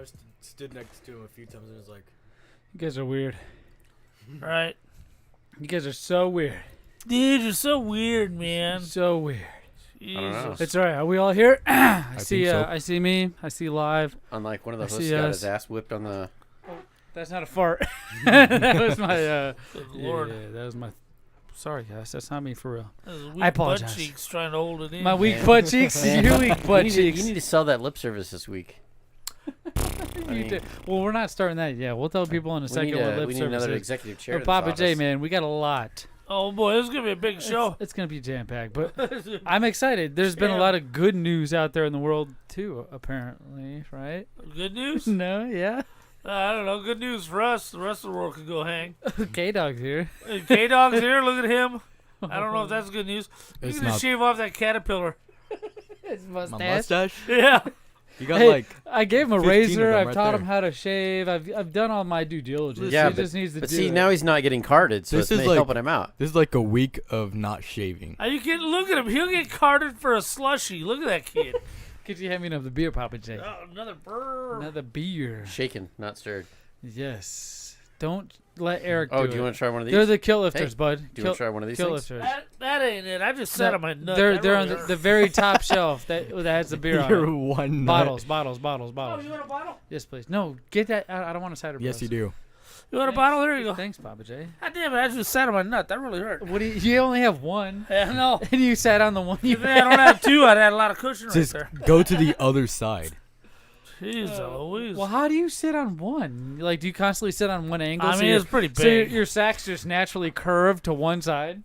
I've stood next to him a few times and was like, You guys are weird. Right. You guys are so weird. Dude, you're so weird, man. So weird. Jesus. I don't know. It's all right. Are we all here? I see. think so. I see me. I see live. Unlike one of the I hosts see got us. his ass whipped on the. That's not a fart. That was my. Good Lord. Yeah, that was my. Sorry, guys. That's not me for real. Those weak I apologize. butt cheeks trying to hold it in. My weak Man. butt cheeks. Man. Your weak butt you cheeks. need to sell that lip service this week. You did. Well, we're not starting that yet. We'll tell people in a second what lip we need service another is. executive chair. But to Pappa this J, office. man, we got a lot. Oh, boy, this is going to be a big show. It's going to be jam-packed, but I'm excited. There's been a lot of good news out there in the world, too, apparently, right? Good news? No, yeah? I don't know. Good news for us. The rest of the world could go hang. K-Dog's here. K-Dog's here. Look at him. I don't know if that's good news. You It's can just not. shave off that caterpillar. His My mustache? Yeah. You got Hey, like. I gave him a 15 of razor. them I've right taught there. him how to shave. I've done all my due diligence. Yeah, he just needs to but do see, it. now he's not getting carded, so This it's is like- helping him out. This is like a week of not shaving. Are you kidding? Look at him. He'll get carded for a slushie. Look at that kid. Could you hand me another beer, Pappa J? Oh, another burr. Another beer. Shaken, not stirred. Yes. Don't let Eric Oh, do do you it. want to try one of these? They're the kill lifters, Hey, bud. do you want to try one of these kill things? lifters. That ain't it. I just sat on my nut. They're That they're really on hurt. the very top shelf that has the beer on You're it. one Bottles. Oh, you want a bottle? Yes, please. No, get that. I don't want a cider. Yes, Bros. you do. You want a bottle? There you go. Thanks, Pappa J. God damn it. I just sat on my nut. That really hurt. What do you only have one, Yeah, no. and you sat on the one you If I don't have two, I'd had a lot of cushion right Just there. go to the other side. Jeez Louise. Well, how do you sit on one? Like, do you constantly sit on one angle? I so mean, your- it's pretty So your, big. your sack's just naturally curved to one side?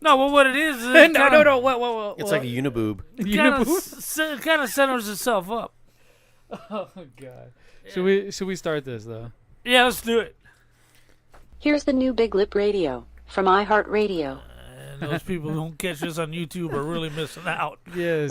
No, well, what it is No, it no. What? It's like a uniboob. It kind of centers itself up. Oh God. Should we start this though? Yeah, let's do it. Here's the new Big Lip Radio from iHeartRadio. And those people who don't catch this on YouTube are really missing out. Yes.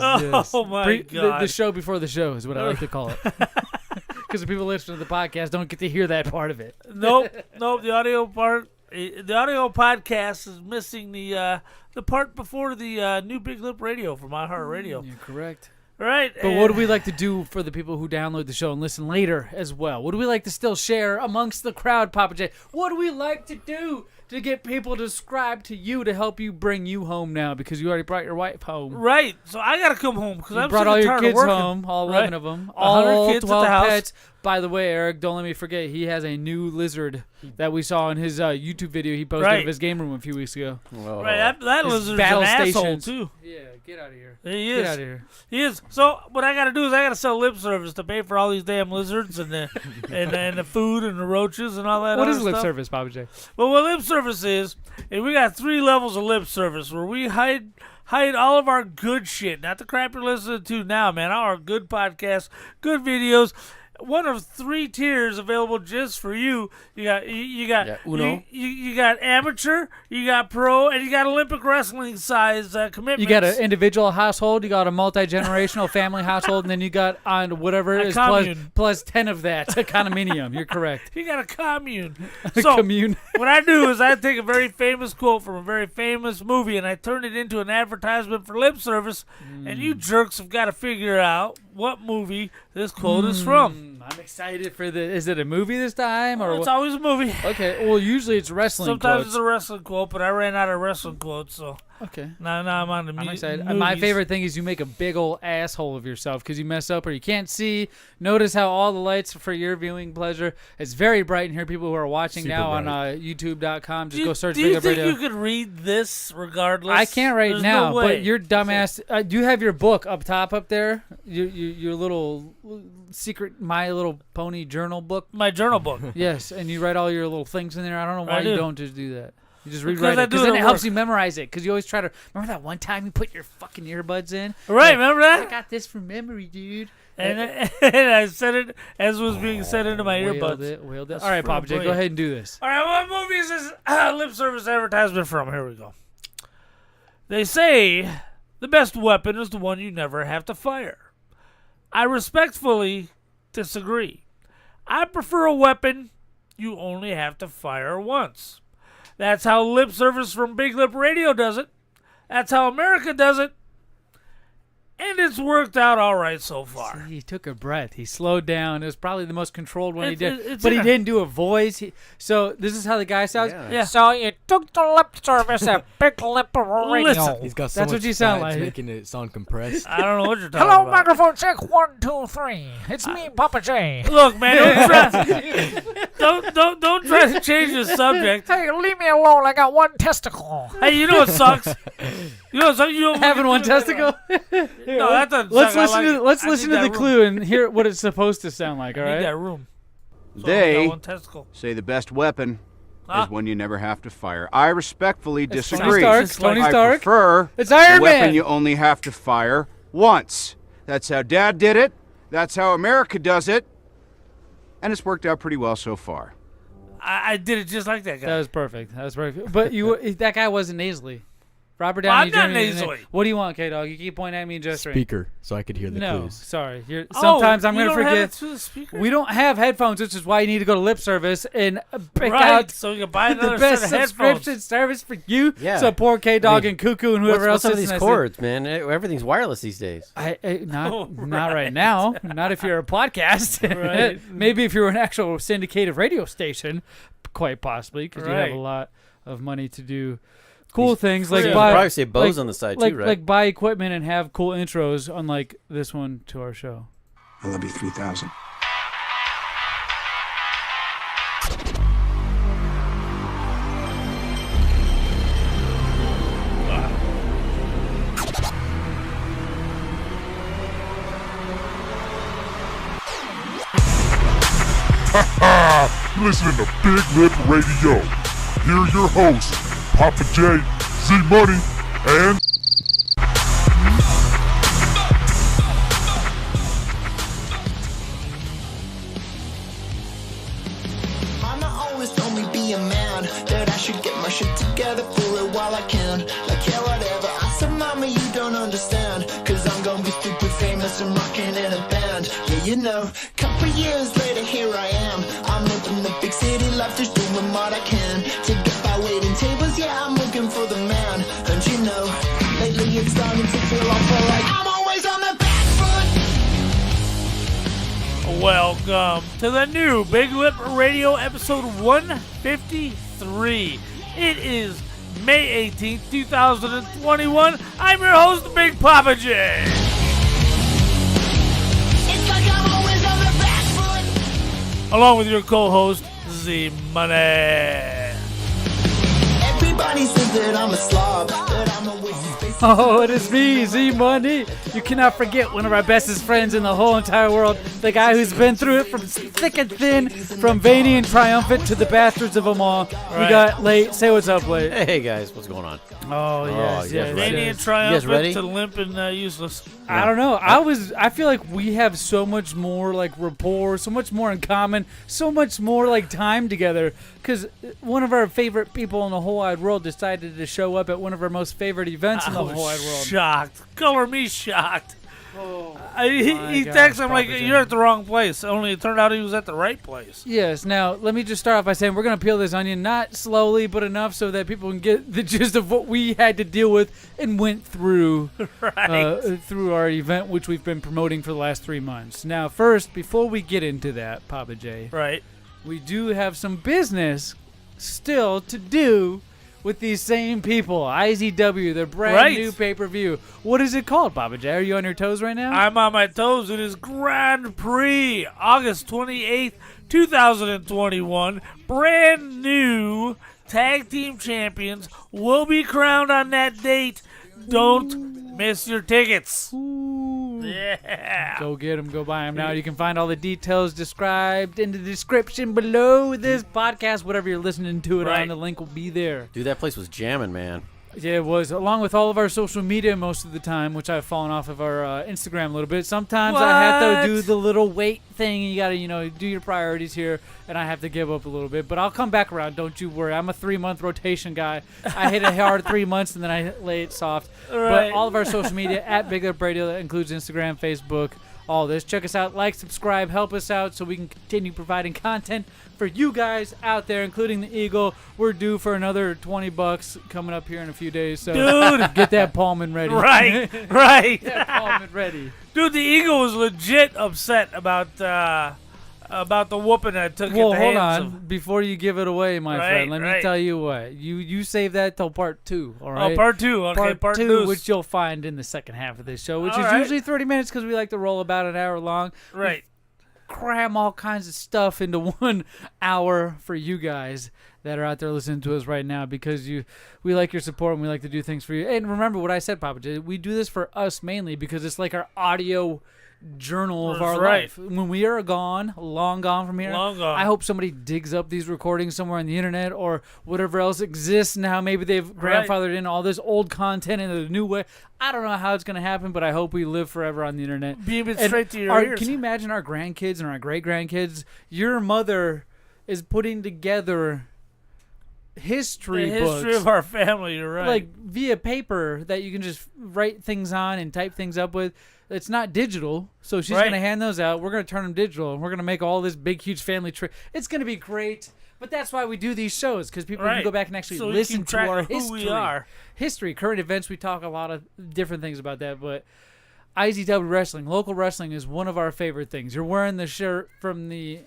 Oh, my God. The show before the show is what I like to call it. Because the people listening to the podcast don't get to hear that part of it. Nope. The audio part, the audio podcast is missing the part before the new Big Lip Radio from iHeartRadio. You're correct. Right. But what do we like to do for the people who download the show and listen later as well? What do we like to still share amongst the crowd, Pappa J? What do we like to do to get people to subscribe to you to help you bring you home now because you already brought your wife home? Right. So I got to come home because You I'm brought sick all and your tired kids of working. home, all Right. 11 of them, 100 all kids at the 12 house. pets. By the way, Eric, don't let me forget, he has a new lizard that we saw in his YouTube video he posted Right. of his game room a few weeks ago. Whoa. Right. That His lizard's an battle asshole, stations. too. Yeah, get out of here. He Get is. out of here. He is. So what I got to do is I got to sell lip service to pay for all these damn lizards and the and the food and the roaches and all that. What other is lip stuff. service, Pappa J? Well, what lip service is we got 3 levels of lip service where we hide all of our good shit, not the crap you're listening to now, man. All our good podcasts, good videos. One of 3 tiers available just for you. You got Uno. you got amateur, you got pro, and you got Olympic wrestling size commitments. You got an individual household, you got a multi-generational family household, and then you got on whatever A is commune. plus 10 of that, a condominium. You're correct. You got a commune. A So commune. what I do is I take a very famous quote from a very famous movie and I turn it into an advertisement for lip service, and you jerks have got to figure out what movie this quote is from. I'm excited for the. Is it a movie this time or It's what? always a movie. Okay. Well, usually it's wrestling Sometimes quotes. it's a wrestling quote, but I ran out of wrestling quotes, so Okay. now I'm on the I'm excited. movies. My favorite thing is you make a big old asshole of yourself because you mess up or you can't see. Notice how all the lights for your viewing pleasure. It's very bright in here. People who are watching Super now bright. on YouTube.com, just Do go search you BigLipRadio. think you could read this regardless? I can't right There's now, no way. but your dumbass. Do you have your book up top up there? Your little secret My Little Pony journal book? My journal book. Yes, and you write all your little things in there. I don't know why I you do. don't just do that. You just Because rewrite I it do because it then at it helps work. you memorize it. Because you always try to remember that one time you put your fucking earbuds in. Right, Like, remember I that? got this from memory, dude. And I said it as was being said into my Wailed earbuds. it. That's All right, pretty Pappa J, go brilliant. ahead and do this. All right, what movie is this lip service advertisement from? Here we go. They say the best weapon is the one you never have to fire. I respectfully disagree. I prefer a weapon you only have to fire once. That's how lip service from Big Lip Radio does it. That's how America does it. and it's worked out all right so far. He took a breath. He slowed down. It was probably the most controlled one he did. It's But he in a- didn't do a voice. So this is how the guy sounds. Yeah. So you took the lip service at BigLipRadio. Listen. He's got so That's much what you sound fat, it's like. making it sound compressed. I don't know what you're talking Hello, about. microphone check 1, 2, 3. It's me, Pappa J. Look, man, don't try to change the subject. Hey, leave me alone. I got one testicle. Hey, you know what sucks? You know what sucks? You don't Having one testicle. No, that doesn't Let's suck. I listen like to it. let's I listen need to the that room. clue and hear what it's supposed to sound like. All I need right. that room. So I They got one testicle. say the best weapon Huh? is one you never have to fire. I respectfully It's disagree. Tony Stark. It's like- Tony I Stark. prefer It's Iron a weapon Man. you only have to fire once. That's how Dad did it. That's how America does it. And it's worked out pretty well so far. I did it just like that guy. That was perfect. That was perfect. But that guy wasn't nasally. Robert Well, Downey I'm not Jr. nasally. What do you want, K-Dog? You keep pointing at me and gesturing. Speaker, so I could hear the No, clues. sorry. Oh, Sometimes I'm you going to don't have it forget. through the speaker? We don't have headphones, which is why you need to go to lip service and pick right, out so you can buy the another best set of subscription headphones. service for you. Yeah. So poor K-Dog I mean, and Cuckoo and whoever What's else up with is these cords, man? Everything's wireless these days. Not Oh, not right. right now. Not if you're a podcast. Right. Maybe if you're an actual syndicated radio station, quite possibly, because you have Right. a lot of money to do cool things free. like Yeah. buy Probably say Bose like- on the side like, too, right? like buy equipment and have cool intros, unlike this one to our show. I love you 3,000. Listening to Big Lip Radio. Here are your hosts, Pappa J, Zmunny, and Mama always told me be a man, that I should get my shit together, pull it while I can. Like, yeah, whatever. I said, Mama, you don't understand, cause I'm gonna be stupid famous and rocking in a band. Yeah, you know, couple years later, here I am. I'm living the big city life, just doing what I can to get by waiting tables. Yeah, I'm looking for the man. And you know, lately it's starting to feel awful like I'm always on the back foot. Welcome to the new Big Lip Radio episode 153. It is May 18th, 2021. I'm your host, Big Pappa J. It's like I'm always on the back foot. Along with your co-host, Zmunny. Everybody says that I'm a slob, that I'm a waste of space. Oh, it is me, Zmunny. You cannot forget one of our bestest friends in the whole entire world, the guy who's been through it from thick and thin, from veiny and triumphant to the bastards of them all. We Right. got Late. Say what's up, Late. Hey guys, what's going on? Oh, yes, you guys yes, ready? Mania yes. and triumphant ready? to limp and useless. I don't know. I feel like we have so much more like rapport, so much more in common, so much more like time together. Because one of our favorite people in the whole wide world decided to show up at one of our most favorite events in the I whole wide was world. shocked. Color me shocked. Oh, He my texted him gosh, like, Papa you're J. at the wrong place. Only it turned out he was at the right place. Yes. Now, let me just start off by saying we're going to peel this onion, not slowly, but enough so that people can get the gist of what we had to deal with and went through Right. through our event, which we've been promoting for the last 3 months. Now, first, before we get into that, Papa J, Right. we do have some business still to do with these same people. IZW, their brand Right. new pay-per-view. What is it called, Papa J? Are you on your toes right now? I'm on my toes. It is Grand Prix, August 28th, 2021. Brand new tag team champions will be crowned on that date. Don't miss your tickets. Ooh. Yeah. Go get them, go buy them. Now you can find all the details described in the description below this podcast. Whatever you're listening to it Right. on, the link will be there. Dude, that place was jamming, man. Yeah, it was, along with all of our social media most of the time, which I've fallen off of our Instagram a little bit. Sometimes I have What? to do the little wait thing. You got to, do your priorities here, and I have to give up a little bit. But I'll come back around. Don't you worry. I'm a 3-month rotation guy. I hit it hard 3 months, and then I lay it soft. Right. But all of our social media, at BigLipRadio, that includes Instagram, Facebook, all this. Check us out, like, subscribe, help us out so we can continue providing content for you guys out there, including the Eagle. We're due for another $20 coming up here in a few days. So Dude. get that Pullman ready. Right. Get that Pullman ready. Dude, the Eagle was legit upset about the whooping I took Well, at the hold hands on. of... Before you give it away, my Right, friend, let me right. tell you what. You save that till part 2, all right? Oh, part 2. Okay, part 2. two, which you'll find in the second half of this show, which All is right. usually 30 minutes because we like to roll about an hour long. Right. Cram all kinds of stuff into 1 hour for you guys that are out there listening to us right now because we like your support and we like to do things for you. And remember what I said, Pappa J. We do this for us mainly because it's like our audio journal of That's our right. life. When we are gone, long gone from here, Long gone. I hope somebody digs up these recordings somewhere on the internet or whatever else exists now. Maybe they've grandfathered in all this old content in a new way. I don't know how it's going to happen, but I hope we live forever on the internet. Beam it And straight to your ears. Can you imagine our grandkids and our great-grandkids? Your mother is putting together history the books. history of our family, you're right. Like via paper that you can just write things on and type things up with. It's not digital, so she's Right. going to hand those out. We're going to turn them digital, and we're going to make all this big, huge family tree. It's going to be great, but that's why we do these shows, because people can Right. go back and actually So we listen keep to track our of who history. we are. History, current events. We talk a lot of different things about that, but IZW Wrestling, local wrestling is one of our favorite things. You're wearing the shirt from the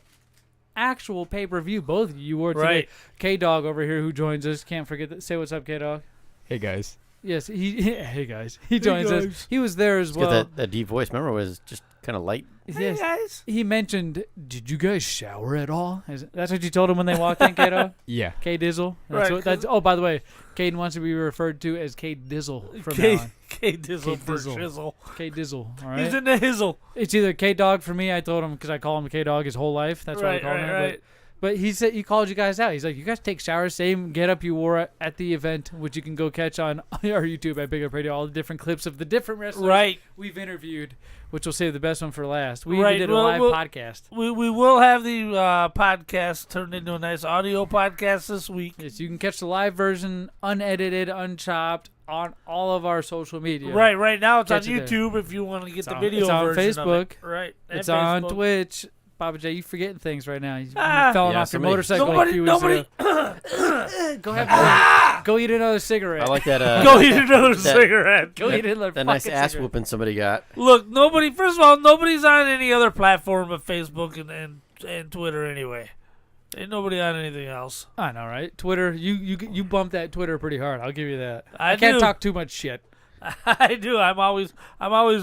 actual pay-per-view. Both of you wore today. Right. K-Dog over here who joins us. Can't forget that. Say what's up, K-Dog. Hey guys. Yes, hey guys. He joins us. He was there as Let's well. get that deep voice. Remember, it was just kind of light. Hey, Yes. guys. He mentioned, did you guys shower at all? That's what you told him when they walked in, K-Dog? Yeah. K-dizzle. Right, Oh, by the way, Caden wants to be referred to as K-dizzle from now on. K-dizzle for K-dizzle. shizzle. K-dizzle, all right? He's in the hizzle. It's either K-Dog for me. I told him because I call him K-Dog his whole life. That's why I Right, call him that. right. But he said he called you guys out. He's like, you guys take showers, same get up you wore at the event, which you can go catch on our YouTube at BigLipRadio, all the different clips of the different wrestlers Right. we've interviewed, which we'll save the best one for last. We Right, even did a well, live well- podcast. We will have the podcast turned into a nice audio podcast this week. Yes, you can catch the live version, unedited, unchopped, on all of our social media. Right now it's on Catch it there. YouTube if you want to get the on- video it's on version of Facebook. it. Right. and It's on Facebook. Twitch. Pappa J, you forgetting things right now. You Ah. fell Yeah, off your somebody- motorcycle a few weeks Nobody. ago. Go eat another cigarette. I like that. Go eat another cigarette. Go eat another That nice fucking ass cigarette. whooping somebody got. Look, nobody. First of all, nobody's on any other platform but Facebook and Twitter anyway. Ain't nobody on anything else. I know, right? Twitter, you bumped that Twitter pretty hard. I'll give you that. I can't do. talk too much shit. I do. I'm always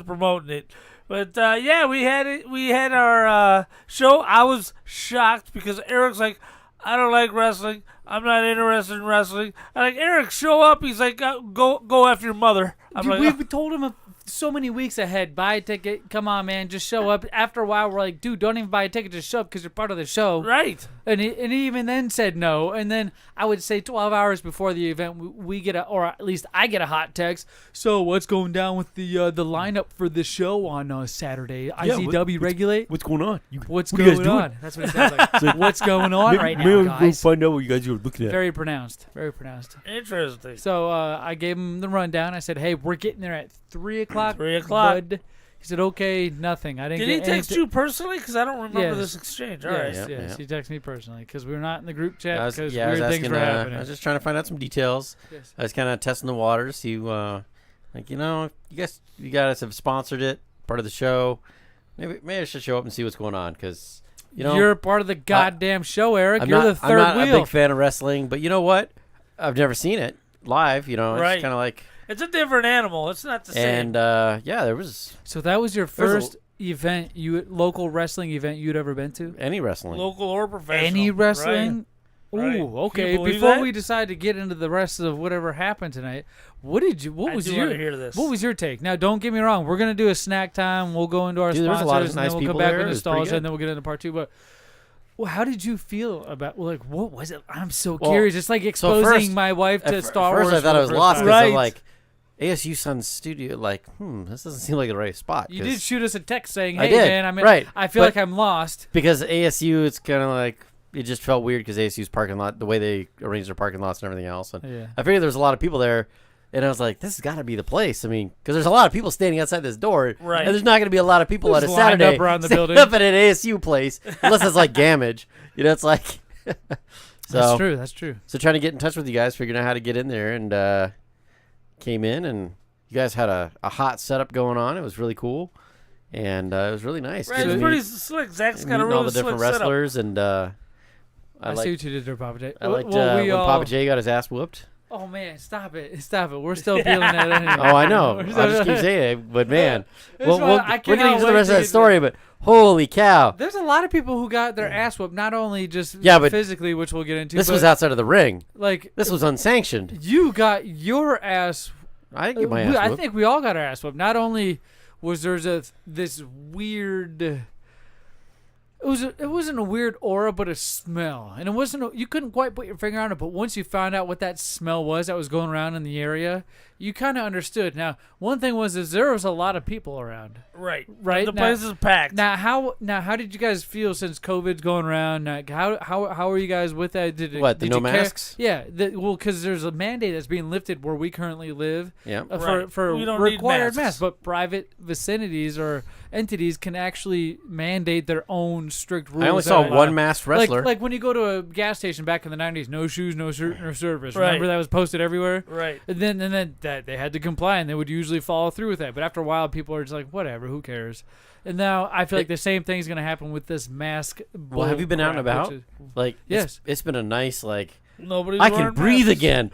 promoting it. But yeah, we had it. We had our show. I was shocked because Eric's like, I don't like wrestling. I'm not interested in wrestling. I'm like, Eric, show up. He's like, go after your mother. I'm Dude, like, we told him so many weeks ahead, buy a ticket. Come on, man, just show up. After a while, we're like, dude, don't even buy a ticket. Just show up because you're part of the show. right. And he even then said no. And then I would say 12 hours before the event, we get or at least I get a hot text. So what's going down with the lineup for the show on Saturday? IZW Regulate? What's going on? What's what are you guys going doing? on? That's what it sounds like. What's going on right now, guys? find out what you guys are looking at. Very pronounced. Very pronounced. Interesting. So I gave him the rundown. I said, hey, we're getting there at 3 o'clock. 3 o'clock. Bud. He said, okay, nothing. I didn't Did he get text anything. you personally? Because I don't remember Yes. this exchange. All right. Yes, Yeah, yes. yeah. He texted me personally because we were not in the group chat I was because asking. weird things were happening. I was just trying to find out some details. Yes. I was kind of testing the waters. See, like you guys have sponsored it, part of the show. Maybe I should show up and see what's going on because You're part of the goddamn show, Eric. I'm You're not, the third I'm not wheel. a big fan of wrestling, but you know what? I've never seen it live. It's Right. kind of like. It's a different animal. It's not the same. And yeah, there was So that was your There's a- first local wrestling event you'd ever been to? any wrestling. Local or professional. Any wrestling? Right. Ooh, Right. Can you okay. believe Before that? we decide to get into the rest of whatever happened tonight, what I was do your want to hear this. what was your take? Now, don't get me wrong. We're gonna do a snack time. We'll go into our Dude, there was a sponsors, lot of and nice then we'll come people back there. with It was pretty nostalgia, good. and then we'll get into part two. But how did you feel about what was it? I'm so Well, curious. It's like so exposing first- my wife to Star First, Wars. I thought for I the was first lost time. because Right. I'm like, ASU Sun's studio. Like, this doesn't seem like the right spot. You 'cause- did shoot us a text saying, I "Hey, did, man, right, I feel but- like I'm lost." because ASU, it's kind of like it just felt weird because ASU's parking lot, the way they arrange their parking lots and everything else. And Yeah. I figured there was a lot of people there. And I was like, this has got to be the place. I mean, because there's a lot of people standing outside this door. Right. And there's not going to be a lot of people Just at a lined Saturday up around the standing building. up at an ASU place, unless it's like Gamage. You know, it's like... That's true. That's true. So trying to get in touch with you guys, figuring out how to get in there, and came in, and you guys had a hot setup going on. It was really cool, and it was really nice. Right, it's pretty slick. Zach's got a really all the different slick wrestlers, and I liked, see what you did there, Papa J. I liked Well, when Papa J got his ass whooped. Oh man, stop it! Stop it! We're still feeling that. Anyway. Oh, I know. I just keep saying it, but man, we're I getting cannot to the wait rest to of that get story. But holy cow! There's a lot of people who got their ass whooped, not only just but physically, which we'll get into. This but was outside of the ring. Like This was unsanctioned. you got your ass. I didn't get my ass I whooped. think we all got our ass whooped. Not only was there this weird. It wasn't a weird aura, but a smell, and it wasn't. You couldn't quite put your finger on it, but once you found out what that smell was that was going around in the area, you kind of understood. Now, one thing is there was a lot of people around. Right. Right. The place is packed. Now, how did you guys feel since COVID's going around? Like, how are you guys with that? Did no you care? masks? Yeah. Because there's a mandate that's being lifted where we currently live. Yeah. For We don't need required masks. masks, but private vicinities or entities can actually mandate their own strict rules. I only that saw allow- one masked wrestler. Like when you go to a gas station back in the 90s, no shoes, no shirt, no service. Right. Remember that was posted everywhere? Right. And then that they had to comply, and they would usually follow through with that. But after a while, people are just like, whatever, who cares? And now I feel like the same thing's going to happen with this mask. Well, have you been out and about? Like, Yes. it's been a nice, like, Nobody's I can wearing breathe masks. again.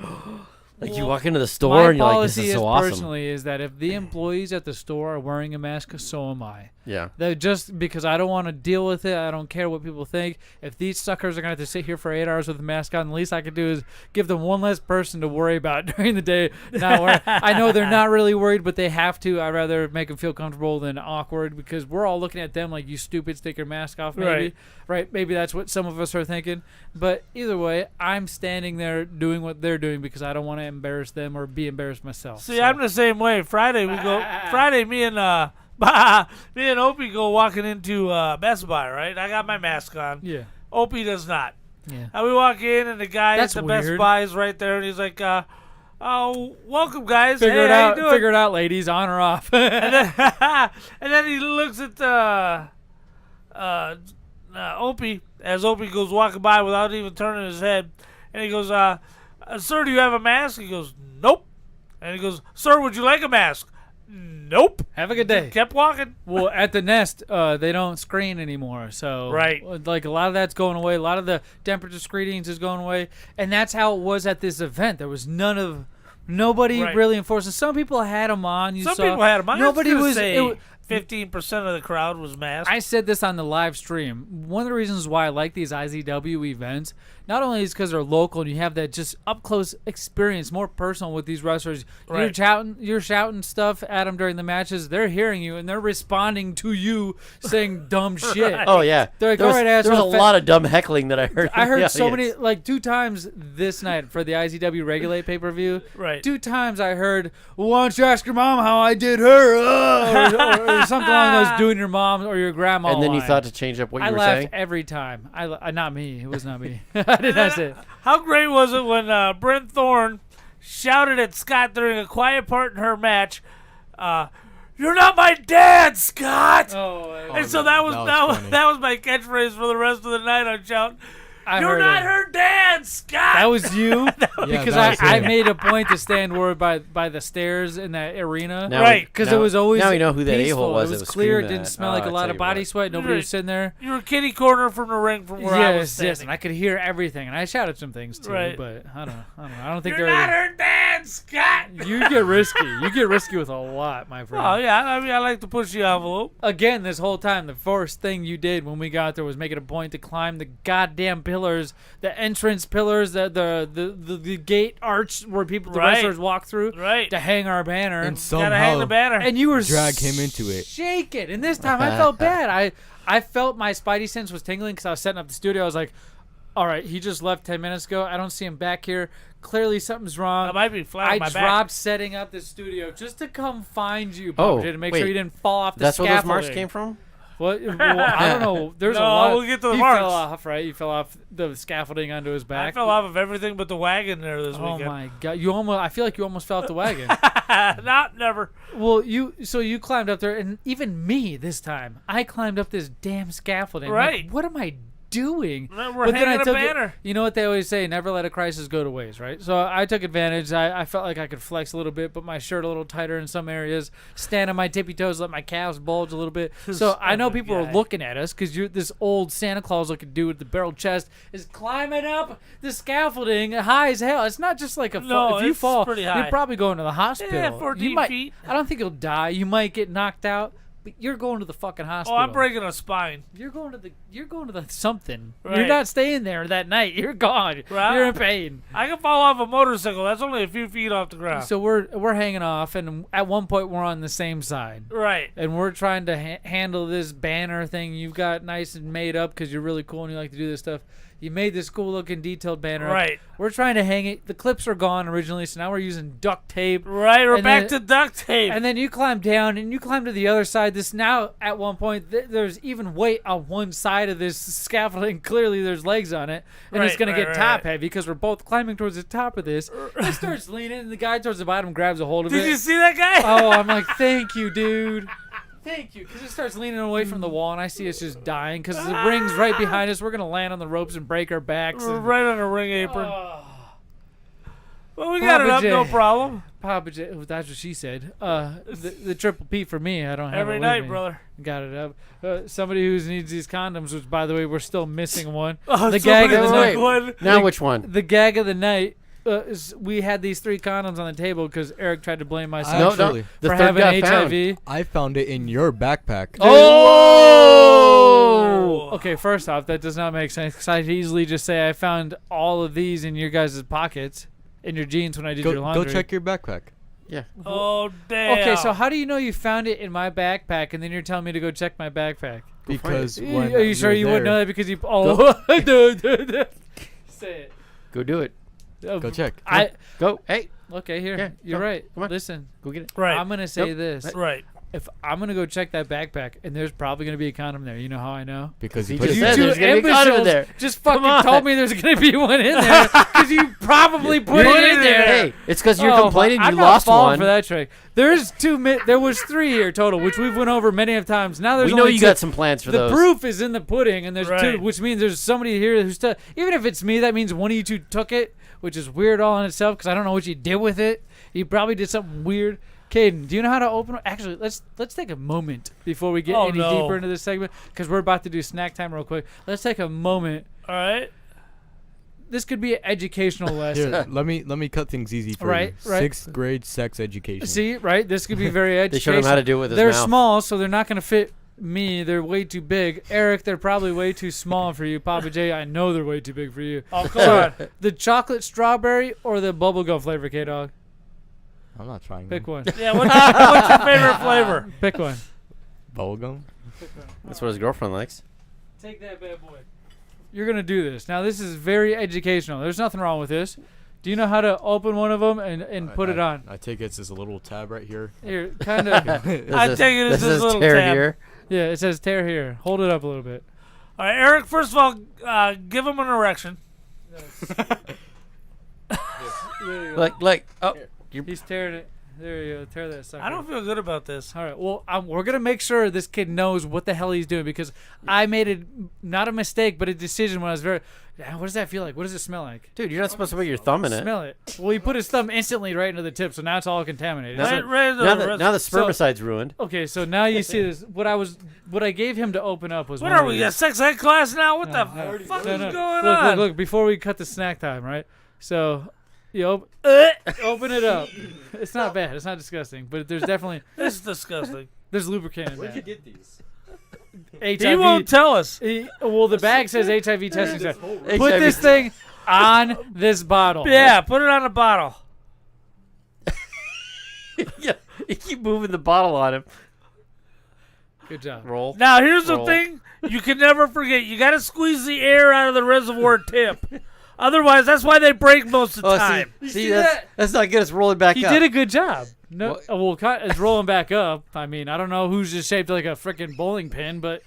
Like, you walk into the My store and you're like, this policy is so awesome. personally is that if the employees at the store are wearing a mask, so am I. Yeah. That just because I don't want to deal with it, I don't care what people think. If these suckers are going to have to sit here for 8 hours with a mask on, the least I could do is give them one less person to worry about during the day. Not wearing. I know they're not really worried, but they have to. I'd rather make them feel comfortable than awkward because we're all looking at them like, you stupid, take your mask off, maybe. Right? Maybe that's what some of us are thinking. But either way, I'm standing there doing what they're doing because I don't want to embarrass them or be embarrassed myself. See, I'm the same way. Friday, me and Opie go walking into Best Buy, right? I got my mask on. Yeah. Opie does not. Yeah. And we walk in, and the guy That's at the Best weird. Buy is right there, and he's like, "Oh, welcome, guys. Figure Hey, it how out. you doing?" Figure it out, ladies. On or off. and then he looks at Opie as Opie goes walking by without even turning his head, and he goes, "Sir, do you have a mask?" He goes, "Nope." And he goes, "Sir, would you like a mask?" "Nope." Have a good day. Kept walking. Well, at the Nest, they don't screen anymore. So, Right. like a lot of that's going away. A lot of the temperature screenings is going away, and that's how it was at this event. There was nobody Right. really enforcing. Some people had them on. Some people had them on. Nobody was. Say 15% of the crowd was masked. I said this on the live stream. One of the reasons why I like these IZW events, not only is because they're local and you have that just up close experience, more personal with these wrestlers. Right. You're shouting stuff at them during the matches. They're hearing you and they're responding to you saying dumb shit. Oh, yeah. They're like, there was, all right, there was a asshole, lot of dumb heckling that I heard. I in the heard so many, audience. like 2 times this night for the IZW Regulate pay-per-view. Right. 2 times I heard, well, why don't you ask your mom how I did her? Or something along those, doing your mom or your grandma And then you line. thought to change up what I you were laughed saying? every time. Not me. It was not me. I did not say it. How great was it when Brent Thorne shouted at Scott during a quiet part in her match, "You're not my dad, Scott!" And so that was my catchphrase for the rest of the night. I'd shout, "You're not her dad, Scott!" That was you? Because that was I him. made a point to stand where by the stairs in that arena. Now Right. Because now- it was always now we know who that peaceful. a-hole was It that was was clear. It screaming didn't that. smell Oh, like a I lot tell of you body what. sweat. Nobody was sitting there. You were kitty corner from the ring from where I was standing. Yes, and I could hear everything, and I shouted some things too. Right. But I don't know. I don't think You're they're. not her dad, Scott! You get risky. You get risky with a lot, my friend. Oh, yeah. I mean, I like to push the envelope. Again, this whole time, the first thing you did when we got there was make it a point to climb the goddamn pillars, the entrance pillars, the gate arch where the Right. wrestlers walk through, Right. to hang our banner. And Gotta hang the somehow banner. And you were drag him into it. shaking. And this time I felt bad. I felt my spidey sense was tingling because I was setting up the studio. I was like, all right, he just left 10 minutes ago. I don't see him back here. Clearly something's wrong. I might be flat on my I back. dropped setting up the studio just to come find you, Oh, Papa J, to make wait. sure you didn't fall off the That's where scaffolding. those marks came from? What? Well, I don't know. There's a No, lot. we'll get to the he marks. fell off, right? You fell off the scaffolding onto his I back. fell off of everything but the wagon there this Oh weekend. my god! I feel like you almost fell off the wagon. Not never. Well, you climbed up there, and even me this time, I climbed up this damn scaffolding. I'm Right. like, what am I doing? We're hanging a banner. You know what they always say, never let a crisis go to waste, right? So I took advantage. I felt like I could flex a little bit, put my shirt a little tighter in some areas, stand on my tippy toes, let my calves bulge a little bit. So I know people are looking at us because you're this old Santa Claus looking dude with the barrel chest is climbing up the scaffolding high as hell. It's not just like if you it's fall, pretty you're high. probably going to the hospital. Yeah, 14 feet. I don't think you'll die. You might get knocked out. But you're going to the fucking hospital. Oh, I'm breaking a spine. You're going to the something. Right. You're not staying there that night. You're gone. Right. You're in pain. I can fall off a motorcycle. That's only a few feet off the ground. So we're hanging off, and at one point we're on the same side. Right. And we're trying to handle this banner thing you've got nice and made up because you're really cool and you like to do this stuff. You made this cool looking detailed banner. Right. We're trying to hang it. The clips are gone originally, so now we're using duct tape. Right. We're And back then- to duct tape. And then you climb down, and you climb to the other side. This now, at one point, there's even weight on one side of this scaffolding. Clearly, there's legs on it, and it's going to get top heavy because we're both climbing towards the top of this. It starts leaning, and the guy towards the bottom grabs a hold of it. Did you see that guy? Oh, I'm like, thank you, dude. Thank you. Because it starts leaning away from the wall, and I see us just dying because the ring's right behind us. We're going to land on the ropes and break our backs. We're And, right on a ring apron. Well, we got it Papa up, J. no problem. Papa J, that's what she said. The triple P for me. I don't have Every it with night, me. brother. Got it up. Somebody who needs these condoms, which by the way, we're still missing one. Oh, the gag of the somebody night. took one. Now which one? The gag of the night. We had these 3 condoms on the table because Eric tried to blame my son No, Actually, no. The for third having got found. HIV. I found it in your backpack. Oh! Okay, first off, that does not make sense because I'd easily just say I found all of these in your guys' pockets, in your jeans when I did your Go laundry. check your backpack. Yeah. Oh, damn. Okay, so how do you know you found it in my backpack and then you're telling me to go check my backpack? Because Are when you sure you wouldn't know that because you? Oh, say it. Go do it. Go check. Go. Hey. Okay, here. Yeah, You're go. right. Come on. Listen, Go get it. Right. I'm gonna say Nope. this. Right. If I'm gonna go check that backpack and there's probably gonna be a condom there, you know how I know? Because He you put just it said two there's gonna be a condom in imbeciles there. just Come fucking on. told me there's gonna be one in there because you probably put it in there. Hey, it's because you're Oh, complaining I'm you not lost falling one. for that trick. There was 3 here total, which we've went over many of times. Now there's We know only you 2. got some plans for The those. proof is in the pudding, and there's 2, Right. which means there's somebody here who's even if it's me, that means one of you 2 took it, which is weird all in itself because I don't know what you did with it. You probably did something weird. Caden, do you know how to open? Actually, let's take a moment before we get any deeper into this segment because we're about to do snack time real quick. Let's take a moment. All right. This could be an educational lesson. Here, let me cut things easy for Right, you. right. 6th grade sex education. See, right? This could be very They educational. showed him how to do it with his They're mouth. small, so they're not going to fit me. They're way too big. Eric, they're probably way too small for you. Papa J, I know they're way too big for you. Oh, come on. The chocolate strawberry or the bubblegum flavor, K-Dog? I'm not trying. Pick one. Yeah, what's your favorite flavor? Pick one. Bubblegum? That's what his girlfriend likes. Take that bad boy. You're going to do this. Now, this is very educational. There's nothing wrong with this. Do you know how to open one of them and put it on? I take it's this little tab right here. Here, kind of. I take it as this little tear tab. here. Yeah, it says tear here. Hold it up a little bit. All right, Eric, first of all, give him an erection. Like, oh. He's tearing it. There you go. Tear that sucker. I don't feel good about this. All right. Well, we're going to make sure this kid knows what the hell he's doing because I made it not a mistake, but a decision when I was very. What does that feel like? What does it smell like? Dude, you're not supposed to put your thumb in it. Smell it. Well, he put his thumb instantly right into the tip, so now it's all contaminated. Now, So- now the spermicide's ruined. Okay, so now you see this. What I gave him to open up was. What one are of we, these. a sex ed class now? What the No, fuck no, is no. going Look, on? Look, before we cut the snack time, right? So, you open it up. It's not bad. It's not disgusting, but there's definitely This is disgusting. there's lubricant in Where'd you that. get these? HIV. He won't tell us. Well, the bag says HIV testing center. Put HIV this thing on this bottle. Yeah, put it on a bottle. Yeah, you keep moving the bottle on him. Good job. Roll. Now, here's the Roll. thing you can never forget. You got to squeeze the air out of the reservoir tip. Otherwise, that's why they break most of the time. See that's not good. It's rolling back He up. did a good job. No, well, it's rolling back up. I mean, I don't know who's just shaped like a freaking bowling pin, but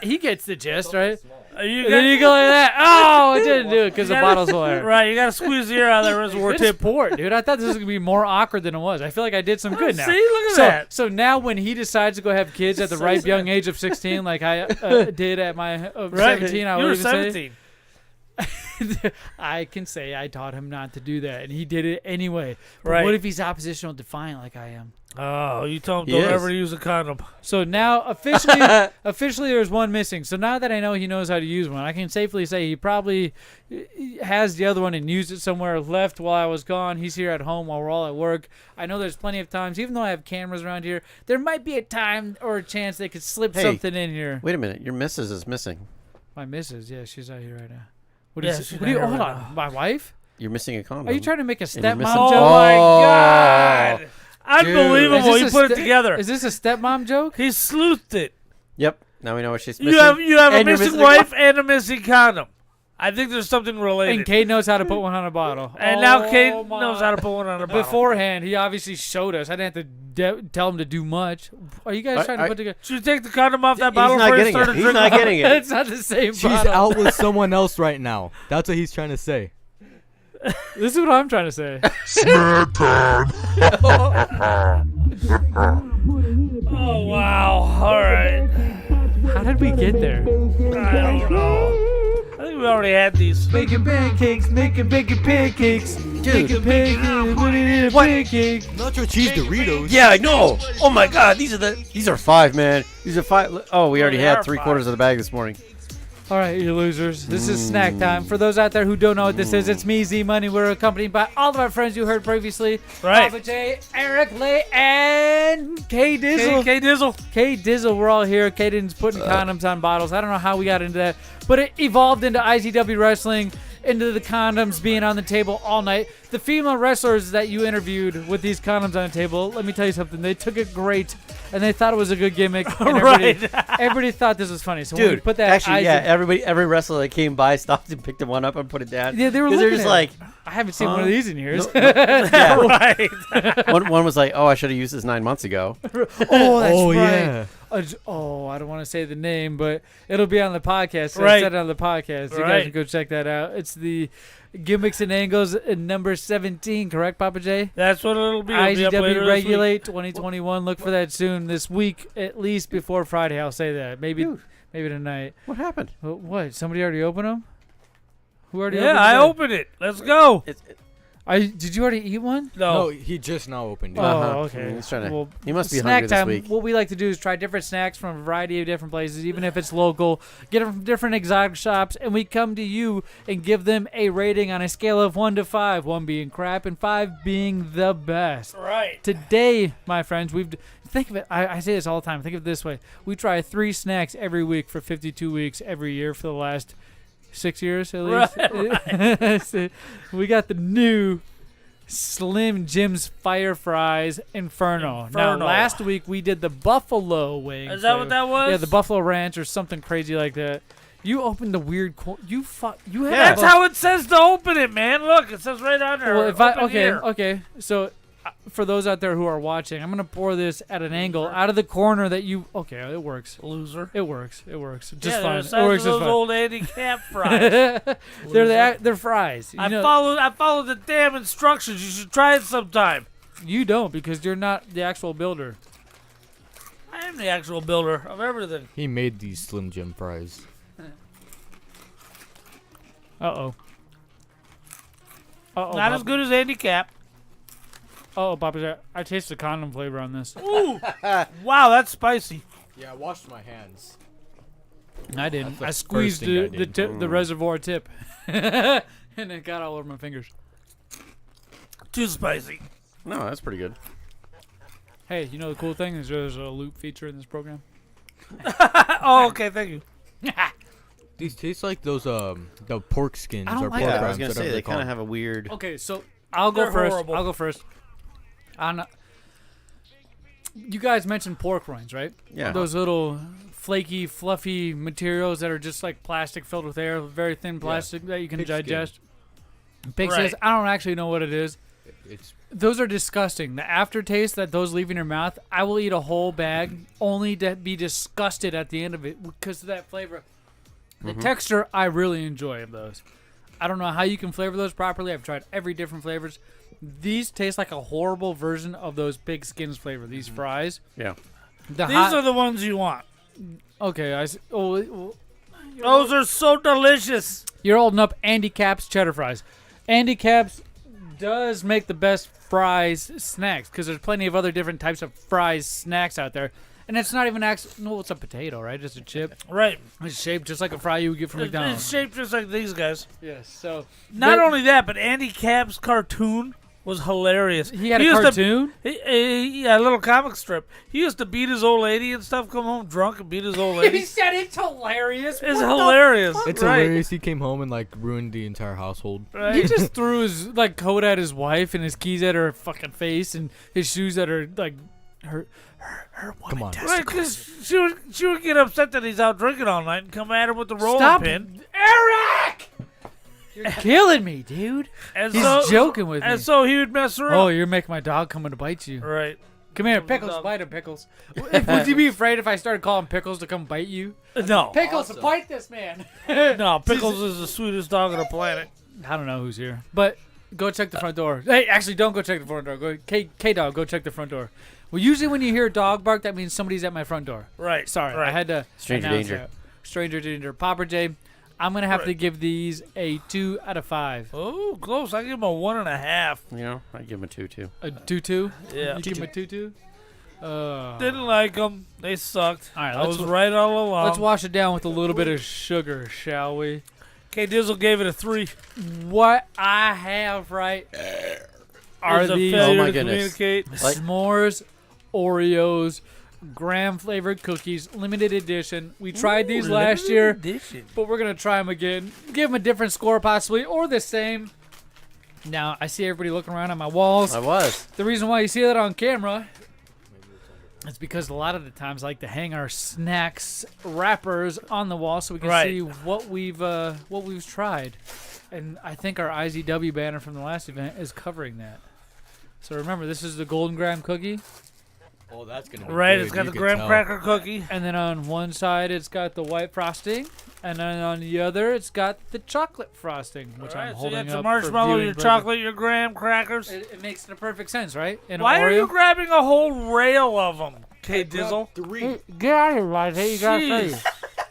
he gets the gist, right? Then you go like that. Oh, I didn't do it because the bottle's full. Right, you got to squeeze the air out of that reservoir tip. Port, dude. I thought this was going to be more awkward than it was. I feel like I did some good now. See, look at that. So now when he decides to go have kids at the ripe young age of 16, like I did at my 17, I you would were even 17. say, I can say I taught him not to do that, and he did it anyway. But Right. what if he's oppositional defiant like I am? Oh, you told him don't ever use a condom. So now officially there's one missing. So now that I know he knows how to use one, I can safely say he probably has the other one and used it somewhere left while I was gone. He's here at home while we're all at work. I know there's plenty of times, even though I have cameras around here, there might be a time or a chance they could slip something in here. Wait a minute. Your missus is missing. My missus, yeah, she's out here right now. What Yeah, is she's what do you out here hold right on? now. My wife? You're missing a condom. Are you trying to make a And you're stepmom missing- joke? Oh, my God. Unbelievable. Is this You a put it together. Is this a stepmom joke? He sleuthed it. Yep. Now we know what she's missing. You have a And you're missing missing a wife and a missing condom. I think there's something related. And Kate knows how to put one on a bottle. And now Kate my- knows how to put one on a bottle. Beforehand, he obviously showed us. I didn't have to tell him to do much. Are you guys trying to put together? Should you take the condom off that He's bottle not before you getting start it. to He's drink not it? getting it. It's not the same She's bottle. out with someone else right now. That's what he's trying to say. This is what I'm trying to say. Snack time. Oh, wow. All right. How did we get there? I don't know. I think we already had these. Making pancakes, making pancakes. Making pancakes, put it in a pancake. Nacho cheese Doritos. Yeah, I know. Oh my God, these are 5, man. These are 5. Oh, we already they had are 3/4 of the bag this morning. All right, you losers. This is snack time. For those out there who don't know what this is, it's me, Zmunny. We're accompanied by all of our friends you heard previously. Right. Pappa J, Eric, Lay, and K-dizzle. K-dizzle. K-dizzle, we're all here. K-din's putting condoms on bottles. I don't know how we got into that, but it evolved into IZW Wrestling, into the condoms being on the table all night. The female wrestlers that you interviewed with these condoms on the table, let me tell you something. They took it great, and they thought it was a good gimmick. And everybody thought this was funny. So when we Dude, put that actually, yeah, every wrestler that came by stopped and picked one up and put it down. Yeah, they were they're looking just at like, it. I haven't seen one of these in years. yeah. Right. one was like, oh, I should have used this 9 months ago. Oh, that's Oh, right. yeah. I don't want to say the name, but it'll be on the podcast. So Right. I said it on the podcast. You guys Right. can go check that out. It's the Gimmicks and Angles number 17, correct, Pappa J? That's what it'll be. It'll be up later IZW this week. Regulate 2021. Look for that soon this week, at least before Friday. I'll say that. Maybe tonight. What happened? What? Somebody already opened them? Who already Yeah, opened I them? opened it. Let's go. Did you already eat one? No, he just now opened it. Oh, okay. He's trying to. Well, he must be snack hungry this time. week. What we like to do is try different snacks from a variety of different places, even if it's local. Get them from different exotic shops, and we come to you and give them a rating on a scale of 1 to 5. 1 being crap and 5 being the best. Right. Today, my friends, think of it. I say this all the time. Think of it this way: we try 3 snacks every week for 52 weeks every year for the last 6 years at least. Right. So we got the new Slim Jim's Fire Fries Inferno. Now, last week we did the Buffalo wing. Is that what that was? Yeah, the Buffalo Ranch or something crazy like that. You opened the weird. You have. Yeah, that's how it says to open it, man. Look, it says right on there. Well, if open here. okay. So, for those out there who are watching, I'm gonna pour this at an angle out of the corner that you. Okay, it works. Loser. It works. It works. Just Yeah, fine. they're It the size works of just those fine. old handicap fries. They're fries. You I know- followed the damn instructions. You should try it sometime. You don't because you're not the actual builder. I am the actual builder of everything. He made these Slim Jim fries. Uh-oh. Uh-oh. Not as good as handicap. Oh, Papa, I taste the condom flavor on this. Ooh. Wow, that's spicy. Yeah, I washed my hands. I didn't. That's I the squeezed first thing I the did. the reservoir tip, and it got all over my fingers. Too spicy. No, that's pretty good. Hey, you know the cool thing is there's a loop feature in this program. Oh, okay, thank you. These taste like those the pork skins I don't or like pork that. I was rinds, gonna say whatever they they're kind of called. have a weird. Okay, so I'll go They're first. horrible. I'll go first. You guys mentioned pork rinds, right? Yeah. Those little flaky, fluffy materials that are just like plastic filled with air, very thin plastic that you can Pig skin. digest. Pig Right. says, I don't actually know what it is. Those are disgusting. The aftertaste that those leave in your mouth, I will eat a whole bag only to be disgusted at the end of it because of that flavor. The texture, I really enjoy of those. I don't know how you can flavor those properly. I've tried every different flavors. These taste like a horrible version of those Big Skins flavor. These fries. Yeah. These are the ones you want. Okay. Those are so delicious. You're holding up Andy Capp's cheddar fries. Andy Capp's does make the best fries snacks because there's plenty of other different types of fries snacks out there. And it's not even no, it's a potato, right? Just a chip. Right. It's shaped just like a fry you would get from McDonald's. It's shaped just like these guys. Yes. So not only that, but Andy Capp's cartoon was hilarious. He had a cartoon? Yeah, a little comic strip. He used to beat his old lady and stuff, come home drunk and beat his old lady. He said it's hilarious. It's hilarious. It's hilarious. He came home and ruined the entire household. Right. He just threw his coat at his wife and his keys at her fucking face and his shoes at her her Come on. Right, because she would get upset that he's out drinking all night and come at her with the rolling Stop pin. Eric! You're killing me, dude. And He's joking with me. And so he would mess her up. Oh, you're making my dog coming to bite you. Right. Come here, Pickles. Bite him, Pickles. Would you be afraid if I started calling Pickles to come bite you? No. Pickles, bite this man. No, Pickles is the sweetest dog on the planet. I don't know who's here. But go check the front door. Hey, actually, don't go check the front door. Go, K-Dog, go check the front door. Well, usually when you hear a dog bark, that means somebody's at my front door. Right. Sorry, right. I had to Stranger announce danger. that. Stranger danger. Pappa J, I'm going to have to give these a 2 out of 5. Oh, close. I give him a 1.5. You know, I give him a 2 too. A 2-2? Yeah. You give him a 2-2? Didn't like them. They sucked. All right, I was right all along. Let's wash it down with a little bit of sugar, shall we? K-dizzle gave it a 3. What I have right are There's a these failure Oh my to goodness. communicate. Like- s'mores, Oreos, graham flavored cookies, limited edition. We tried these last year, but we're gonna try them again. Give them a different score possibly, or the same. Now I see everybody looking around at my walls. I was. The reason why you see that on camera is because a lot of the times I like to hang our snacks wrappers on the wall so we can see what we've tried. And I think our IZW banner from the last event is covering that. So remember, this is the golden graham cookie. Oh, that's gonna be Right, good. it's got You the can graham tell. cracker cookie. And then on one side, it's got the white frosting. And then on the other, it's got the chocolate frosting, which I'm So you holding got up your for marshmallow, viewing your purpose. chocolate, your graham crackers. It makes the perfect sense, right? In Why an are you Oreo? grabbing a whole rail of them, K-dizzle? 3. Get out of here, Liza. You got Jeez.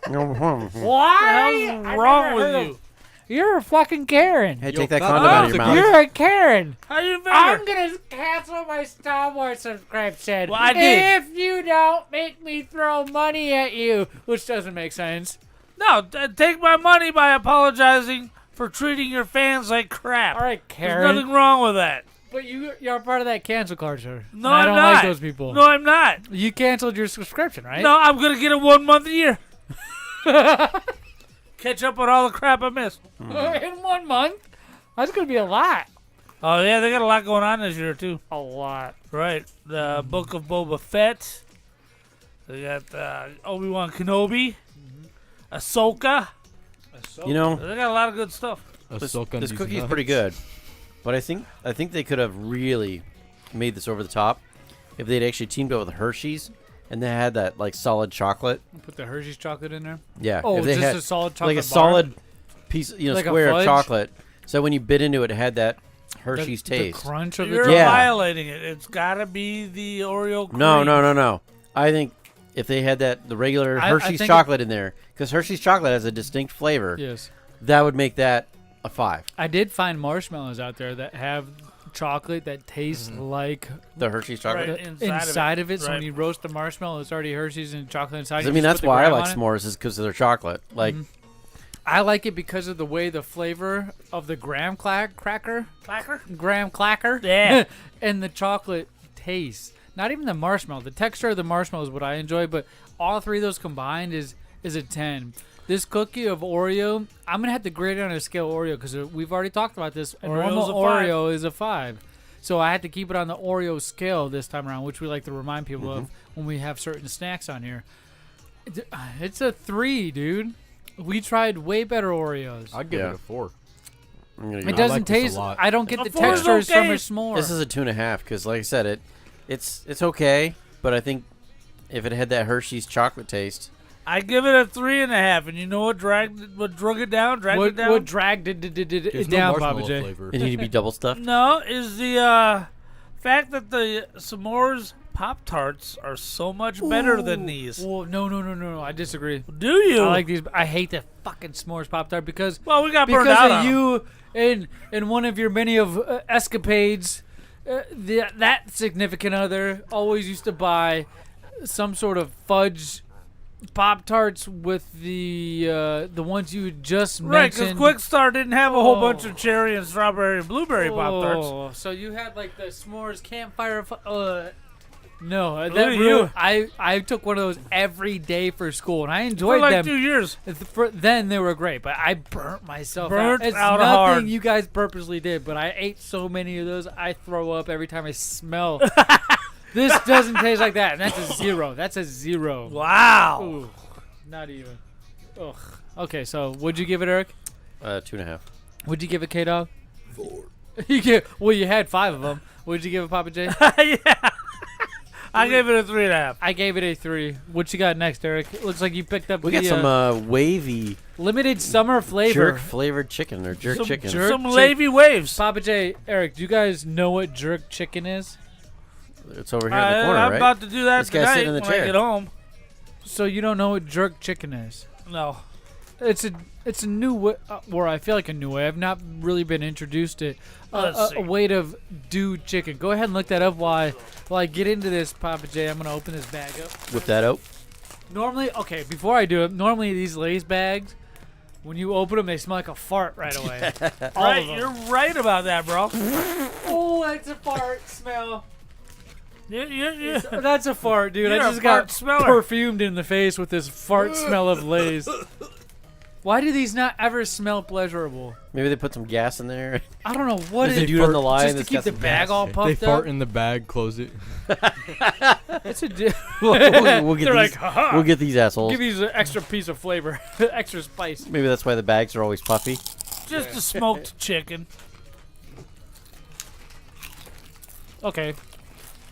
three. What the hell's wrong with you? You're a fucking Karen. Hey, Yo, take that Pappa condom out of J, your mouth. You're a Karen. How you figure? I'm gonna cancel my Star Wars subscription. Well, I did. If you don't make me throw money at you, which doesn't make sense. No, take my money by apologizing for treating your fans like crap. All right, There's Karen. nothing wrong with that. But you're part of that cancel culture. No, and I I'm don't not. like those people. No, I'm not. You canceled your subscription, right? No, I'm gonna get it 1 month a year. Catch up on all the crap I missed. In 1 month? That's gonna be a lot. Oh yeah, they got a lot going on this year too. A lot. Right, the Book of Boba Fett. They got Obi-Wan Kenobi, Ahsoka. You know, They got a lot of good stuff. this cookie is pretty good, but I think they could have really made this over the top if they'd actually teamed up with Hershey's and they had that solid chocolate. Put the Hershey's chocolate in there. Yeah. Oh, if they just had, a solid chocolate like a bar? solid piece, Like a square of fudge? chocolate. So when you bit into it, it had that Hershey's the taste. crunch of You're the Yeah. violating it. It's got to be the Oreo cream. No. I think if they had the regular I Hershey's think chocolate in there, because Hershey's chocolate has a distinct flavor, Yes. that would make that a 5. I did find marshmallows out there that have chocolate that tastes like The Hershey's chocolate. Right. the inside of it. So when Right. you roast the marshmallow, it's already Hershey's and chocolate inside. 'Cause You I mean, just that's put the why I graham like on it. s'mores is because of their chocolate. Like, I like it because of the way the flavor of the graham cracker, graham clacker, Yeah. and the chocolate tastes. Not even the marshmallow. The texture of the marshmallow is what I enjoy, but all three of those combined is a 10. This cookie of Oreo, I'm gonna have to grade it on a scale of Oreo because we've already talked about this. A Oreo's normal a 5. Oreo is a 5. So I had to keep it on the Oreo scale this time around, which we like to remind people of when we have certain snacks on here. It's a 3, dude. We tried way better Oreos. I'd give Yeah. it a 4. It doesn't like this a taste. lot. I don't get the 4 is textures from okay. a s'more. This is a 2.5 because, like I said, it's okay, but I think if it had that Hershey's chocolate taste, I give it a 3.5, and you know what drug it down? What dragged it There's down, no Pappa marshmallow J? flavor. it need to be double stuffed. No, is the fact that the s'mores Pop-Tarts are so much better than these. Well, no. I disagree. Do you? I like these. I hate the fucking s'mores Pop-Tart because Well, we got burned because out of on 'em. you in one of your many of escapades. That significant other always used to buy some sort of fudge Pop-Tarts with the ones you just Right, because mentioned. Quick Start didn't have a whole Oh. bunch of cherry and strawberry and blueberry Pop-Tarts. Oh, so you had like the s'mores campfire. No, Look that at really, you. I took one of those every day for school, and I For enjoyed like them. 2 years. Then they were great, but I burnt myself Burnt out. It's out nothing hard. you guys purposely did, but I ate so many of those, I throw up every time I smell. This doesn't taste like that, and that's a 0. That's a 0. Wow. Ooh, not even. Ugh. Okay, so what'd you give it, Eric? 2.5. What'd you give it, K-Dog? 4. You had 5 of them. What'd you give it, Pappa J? Yeah. I gave it a 3.5. I gave it a 3. What you got next, Eric? It looks like you picked up We the got some wavy limited summer flavor. jerk flavored chicken or jerk chicken. jerk Some chick- Lavy waves. Pappa J, Eric, do you guys know what jerk chicken is? It's over here in the corner, I'm right? about to do that This guy's tonight sitting in the when chair. I get home. So you don't know what jerk chicken is? No. It's a new way, or I feel like a new way. I've not really been introduced to Let's see. a way to do chicken. Go ahead and look that up while I get into this, Pappa J. I'm gonna open this bag up. Whip that out. Normally, okay, before I do it, normally these Lay's bags, when you open them, they smell like a fart right away. All Right, of them. you're right about that, bro. Oh, that's a fart smell. Yeah. That's a fart, dude. You're I a just fart got smeller. perfumed in the face with this fart smell of Lay's. Why do these not ever smell pleasurable? Maybe they put some gas in there. I don't know what There's it a dude on the line just to that's keep got the some bag gas. all They puffed fart up. in the bag, close it. It's a we'll get They're these. like, haha. We'll get these assholes. Give you an extra piece of flavor, extra spice. Maybe that's why the bags are always puffy. Just a smoked chicken. Okay,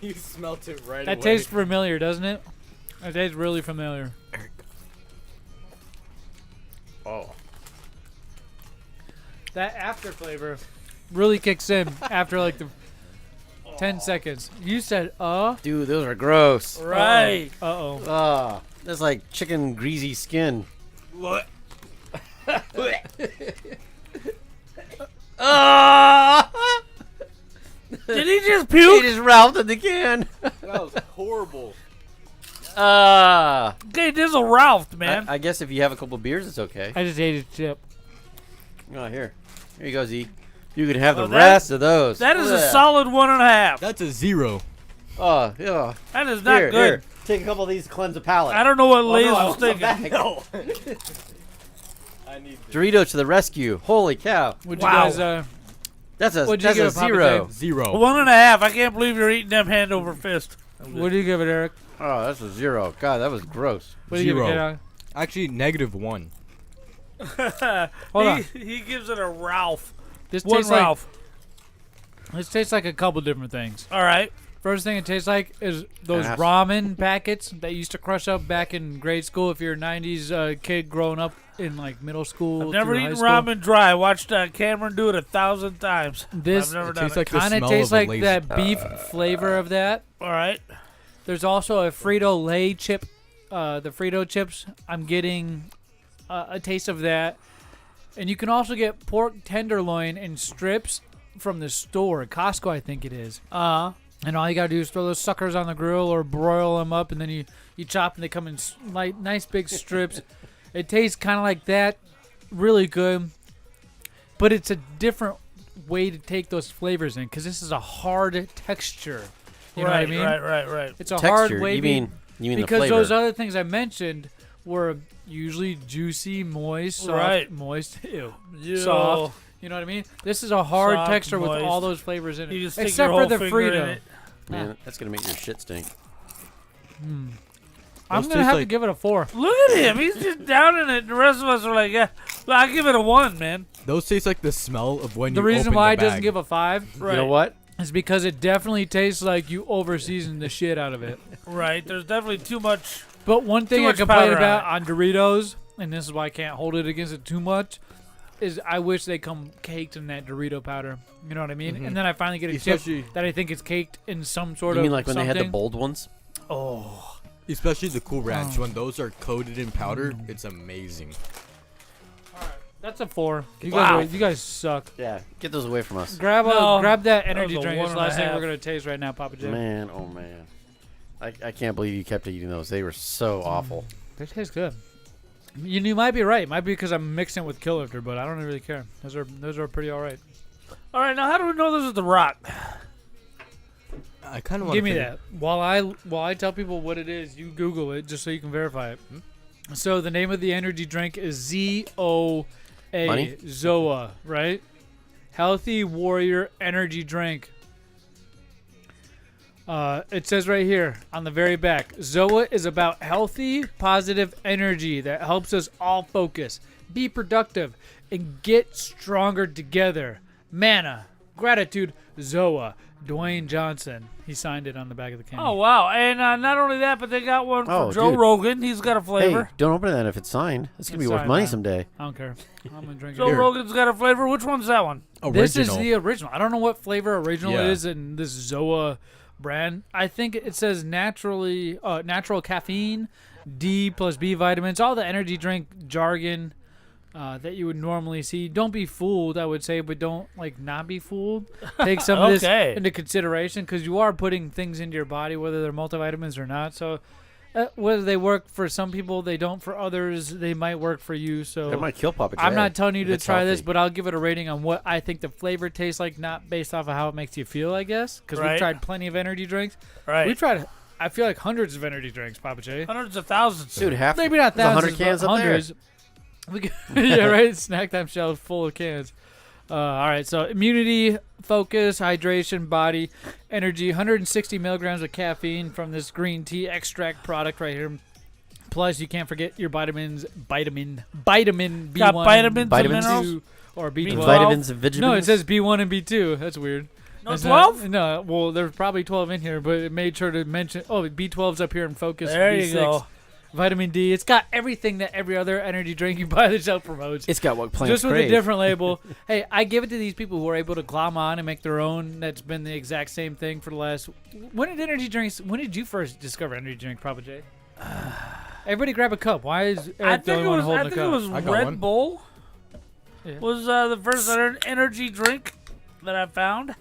You smelt it right that tastes familiar, doesn't it? That tastes really familiar. Oh. That after flavor really kicks in after like the 10 seconds. You said, Dude, those are gross. Right. Uh-oh. Ah, that's like chicken greasy skin. What? Ah! Did he just He puke? just ralphed in the can. That was horrible. Ah. K-dizzle Ralph, man. I guess if you have a couple beers, it's okay. I just ate a chip. Oh, here you go, Z. You can have the Oh, that- rest of those. That is a Ugh. solid 1.5. That's a 0. Oh, yeah. That is not Here, good. here. Take a couple of these to cleanse the palate. I don't know what Lay's no, I was want the thinking. bag. No. I need Dorito to the rescue. Holy cow. Would Wow. you guys, That's a, What'd you that's give a it, Papa 0. 0. 1.5. I can't believe you're eating them hand over fist. what do you give it, Eric? Oh, that's a 0. God, that was gross. What do you give it, 0. K-Dog? Actually, -1. Hold on. He gives it a Ralph. This One tastes like Ralph. this tastes like a couple different things. All right. First thing it tastes like is those Ass. ramen packets that you used to crush up back in grade school if you're a 90s kid growing up in like middle school. I've never through high eaten school. ramen dry. I watched Cameron do it 1,000 times. This I've never It done tastes it. like the kind of smell tastes of a like Lay's. that beef flavor of that. All right. There's also a Frito-Lay chip. The Frito chips, I'm getting a taste of that. And you can also get pork tenderloin in strips from the store. Costco, I think it is. And all you got to do is throw those suckers on the grill or broil them up, and then you chop, and they come in nice big strips. It tastes kind of like that. Really good. But it's a different way to take those flavors in because this is a hard texture. You know what I mean? Right. It's a Texture. hard way You mean the because flavor. those other things I mentioned were usually juicy, moist, soft, Right. moist, You- soft. You know what I mean? This is a hard Soft, texture with moist. all those flavors in it, You just stick except your for whole the finger in Frito. it. Man, that's going to make your shit stink. I'm Those gonna taste have to like- give it a 4. Look at him. He's just down in it. The rest of us are like, yeah. Well, I give it a 1, man. Those taste like the smell of when The you reason open why the it doesn't bag. give a 5 You know what? is because it definitely tastes like you over-seasoned the shit out of it. Right. There's definitely too much. But one thing Too I much complain powder about on on Doritos, and this is why I can't hold it against it too much, is I wish they come caked in that Dorito powder. You know what I mean? And then I finally get a chip Especially- that I think it's caked in some sort You of mean like when they had the something. bold ones? Oh. Especially the Cool Ranch. When those are coated in powder, it's amazing. That's a 4. You Wow. guys, you guys suck. Yeah. Get those away from us. Grab No, grab that that energy was a drink. It's the 1.5. last thing we're gonna taste right now, Pappa J. Man, oh man. I can't believe you kept eating those. They were so awful. They taste good. You might be right. It might be because I'm mixing it with Kill Lifter, but I don't really care. Those are pretty all right. All right. Now, how do we know this is the Rock? I kind of want Give me that. While I tell people what it is, you Google it just so you can verify it. So the name of the energy drink is ZOA, Money? ZOA, right? Healthy Warrior Energy Drink. It says right here on the very back, ZOA is about healthy, positive energy that helps us all focus, be productive, and get stronger together. Mana, gratitude, ZOA. Dwayne Johnson. He signed it on the back of the can. Oh, wow. And not only that, but they got one for Oh, Joe dude. Rogan. He's got a Hey, flavor. don't open that if it's signed. It's going to It's be worth signed, money man. someday. I don't care. I'm going to drink Joe it. Rogan's got a flavor. Which one's that one? This is the original. I don't know what flavor original Yeah. it is in this ZOA brand. I think it says natural caffeine, D plus B vitamins, all the energy drink jargon that you would normally see. Don't be fooled, I would say, but don't not be fooled. Take some of this Okay. into consideration because you are putting things into your body, whether they're multivitamins or not. So whether they work for some people, they don't for others. They might work for you. So That might kill Papa J. I'm not telling you if to it's try this, healthy. but I'll give it a rating on what I think the flavor tastes like, not based off of how it makes you feel, I guess. Because Right. we've tried plenty of energy drinks. Right. We've tried, I feel like, hundreds of energy drinks, Pappa J. Hundreds of thousands. Dude, half Maybe not there's 100 thousands, cans but up there. hundreds. We could, yeah, right? Snack time shelf full of cans. All right, so immunity, focus, hydration, body, energy, 160 milligrams of caffeine from this green tea extract product right here. Plus, you can't forget your vitamin B1, Got vitamins and B2, or B12. Vitamins and vitamins. No, it says B1 and B2. That's weird. No That's 12? No, well, there's probably 12 in here, but it made sure to mention. Oh, B12's up here in focus. There B6, you go. Vitamin D. It's got everything that every other energy drink you buy the shelf promotes. It's got what plants Just with crave. a different label. Hey, I give it to these people who are able to glom on and make their own. That's been the exact same thing for the last. When did you first discover energy drink, Pappa J? Everybody grab a cup. Why is I Eric the think only it one was. holding I a think cup? it was I got Red one. Bull. Yeah. Was the first energy drink that I found.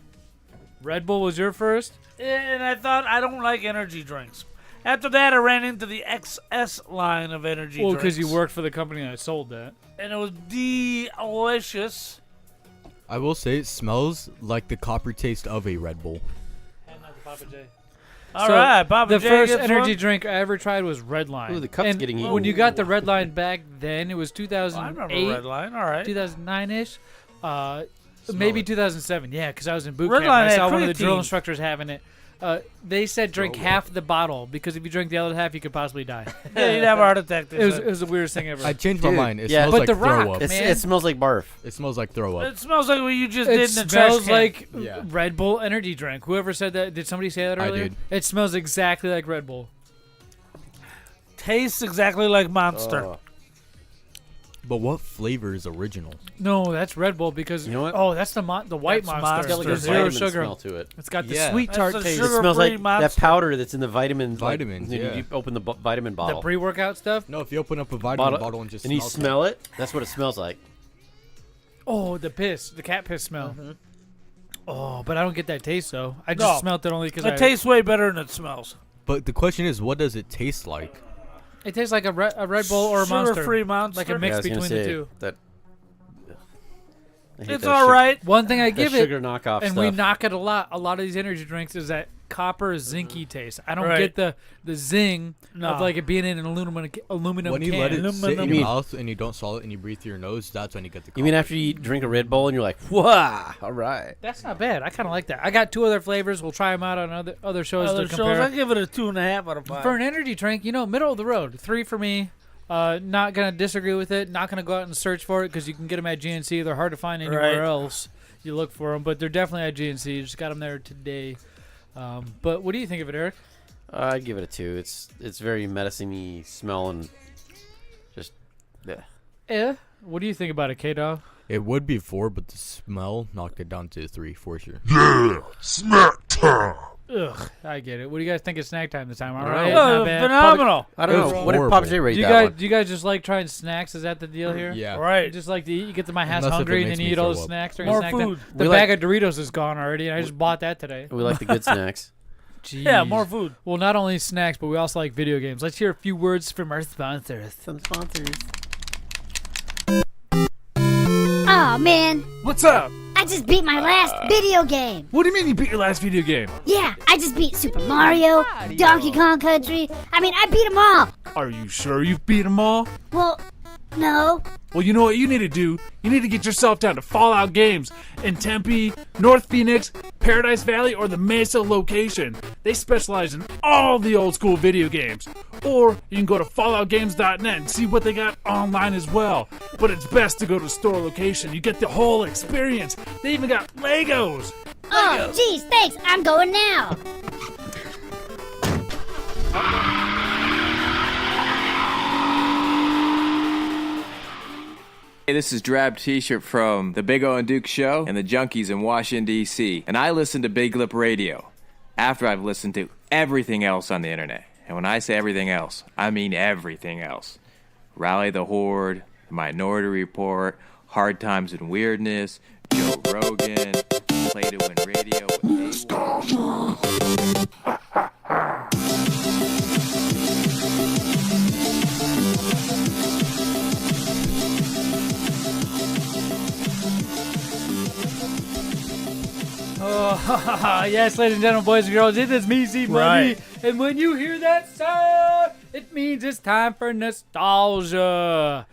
Red Bull was your first? And I thought, I don't like energy drinks. After that, I ran into the XS line of energy Well, drinks. because you worked for the company that sold that. And it was delicious. I will say it smells like the copper taste of a Red Bull. All right, Papa The J first gets energy one. drink I ever tried was Red Line. Ooh, the cup's and getting eaten. when you got the Red Line back then, it was I 2008, remember Red Line. All right. 2009-ish. Maybe 2007. Yeah, because I was in boot Red camp. Line I had saw one of the drill creatine. instructors having it. They said drink half the bottle because if you drink the other half, you could possibly die. Yeah, you'd have a heart attack. they It said. was the weirdest thing ever. I changed my Dude, mind. It yeah. smells But like The throw Rock, up. man. It smells like barf. It smells like throw up. It smells like what you just It did in the smells trash can. like Yeah. Red Bull energy drink. Whoever said that, did somebody say that I earlier? did. It smells exactly like Red Bull. Tastes exactly like Monster. But what flavor is original? No, that's Red Bull because You know what? oh, that's the white That's Monster. It's got like Monster. a It's zero vitamin sugar. smell to it. It's got the Yeah. sweet That's tart the taste. It sugar- smells like Sugar-free Monster. that powder that's in the vitamins. Vitamins, Like, yeah. You open the vitamin The bottle. pre-workout stuff. No, if you open up a vitamin bottle and just and you smell it. smell it, that's what it smells like. Oh, the piss, the cat piss smell. Mm-hmm. Oh, but I don't get that taste though. I just No. smelled it only because It tastes way better than it smells. But the question is, what does it taste like? It tastes like a Red Bull or a Monster. Sugar-free Monster. Like a mix Yeah, I was gonna between the say two. That, I hate It's that all right. One thing I That give it, sugar knockoff and stuff. we knock it a lot of these energy drinks, is that copper zinky taste. I don't Right. get the zing No. of like it being in an aluminum When you can. let it sit in Aluminum. your mouth and you don't swallow it and you breathe through your nose, that's when you get the. You mean copper. after you drink a Red Bull and you're like, "Wah, all right." That's not bad. I kind of like that. I got 2 other flavors. We'll try them out on other shows Other to shows, compare. I give it a 2.5 out of 5. For an energy drink, middle of the road. 3 for me. Not going to disagree with it. Not going to go out and search for it because you can get them at GNC. They're hard to find anywhere else. You look for them, but they're definitely at GNC. You just got them there today. But what do you think of it, Eric? I'd give it a 2. It's very medicine-y smell and just What do you think about it, K-Dog? It would be 4, but the smell knocked it down to 3 for sure. Yeah, snack time. Ugh, I get it. What do you guys think of snack time this time? All Wow. right, Oh, not bad. phenomenal. I don't know. What did horrible. Pappa J rate Do you that guys one? do you guys just like trying snacks? Is that the deal here? Yeah. Right. You just like to eat. You get to my house Unless if it hungry and makes then you me eat all the throw up. snacks during More snack time. food. The We bag like- of Doritos is gone already, and I just bought that today. We like the good snacks. Jeez. Yeah, more food. Well, not only snacks, but we also like video games. Let's hear a few words from our sponsors. Some sponsors. Oh man, What's up? I just beat my last video game. What do you mean you beat your last video game? Yeah, I just beat Super Mario, Donkey Kong Country. I mean, I beat them all. Are you sure you've beat them all? Well, no. Well, you know what you need to do? You need to get yourself down to Fallout Games in Tempe, North Phoenix, Paradise Valley, or the Mesa location. They specialize in all the old school video games. Or you can go to falloutgames.net and see what they got online as well. But it's best to go to the store location. You get the whole experience. They even got Legos. Oh, geez, thanks. I'm going now. Hey, this is Drab T-shirt from the Big O and Duke Show and the Junkies in Washington, D.C. And I listen to Big Lip Radio after I've listened to everything else on the internet. And when I say everything else, I mean everything else. Rally the Horde, The Minority Report, Hard Times and Weirdness, Joe Rogan, Play to Win Radio with Oh, yes, ladies and gentlemen, boys and girls, it is me, Zmunny. Right. And when you hear that sound, it means it's time for nostalgia.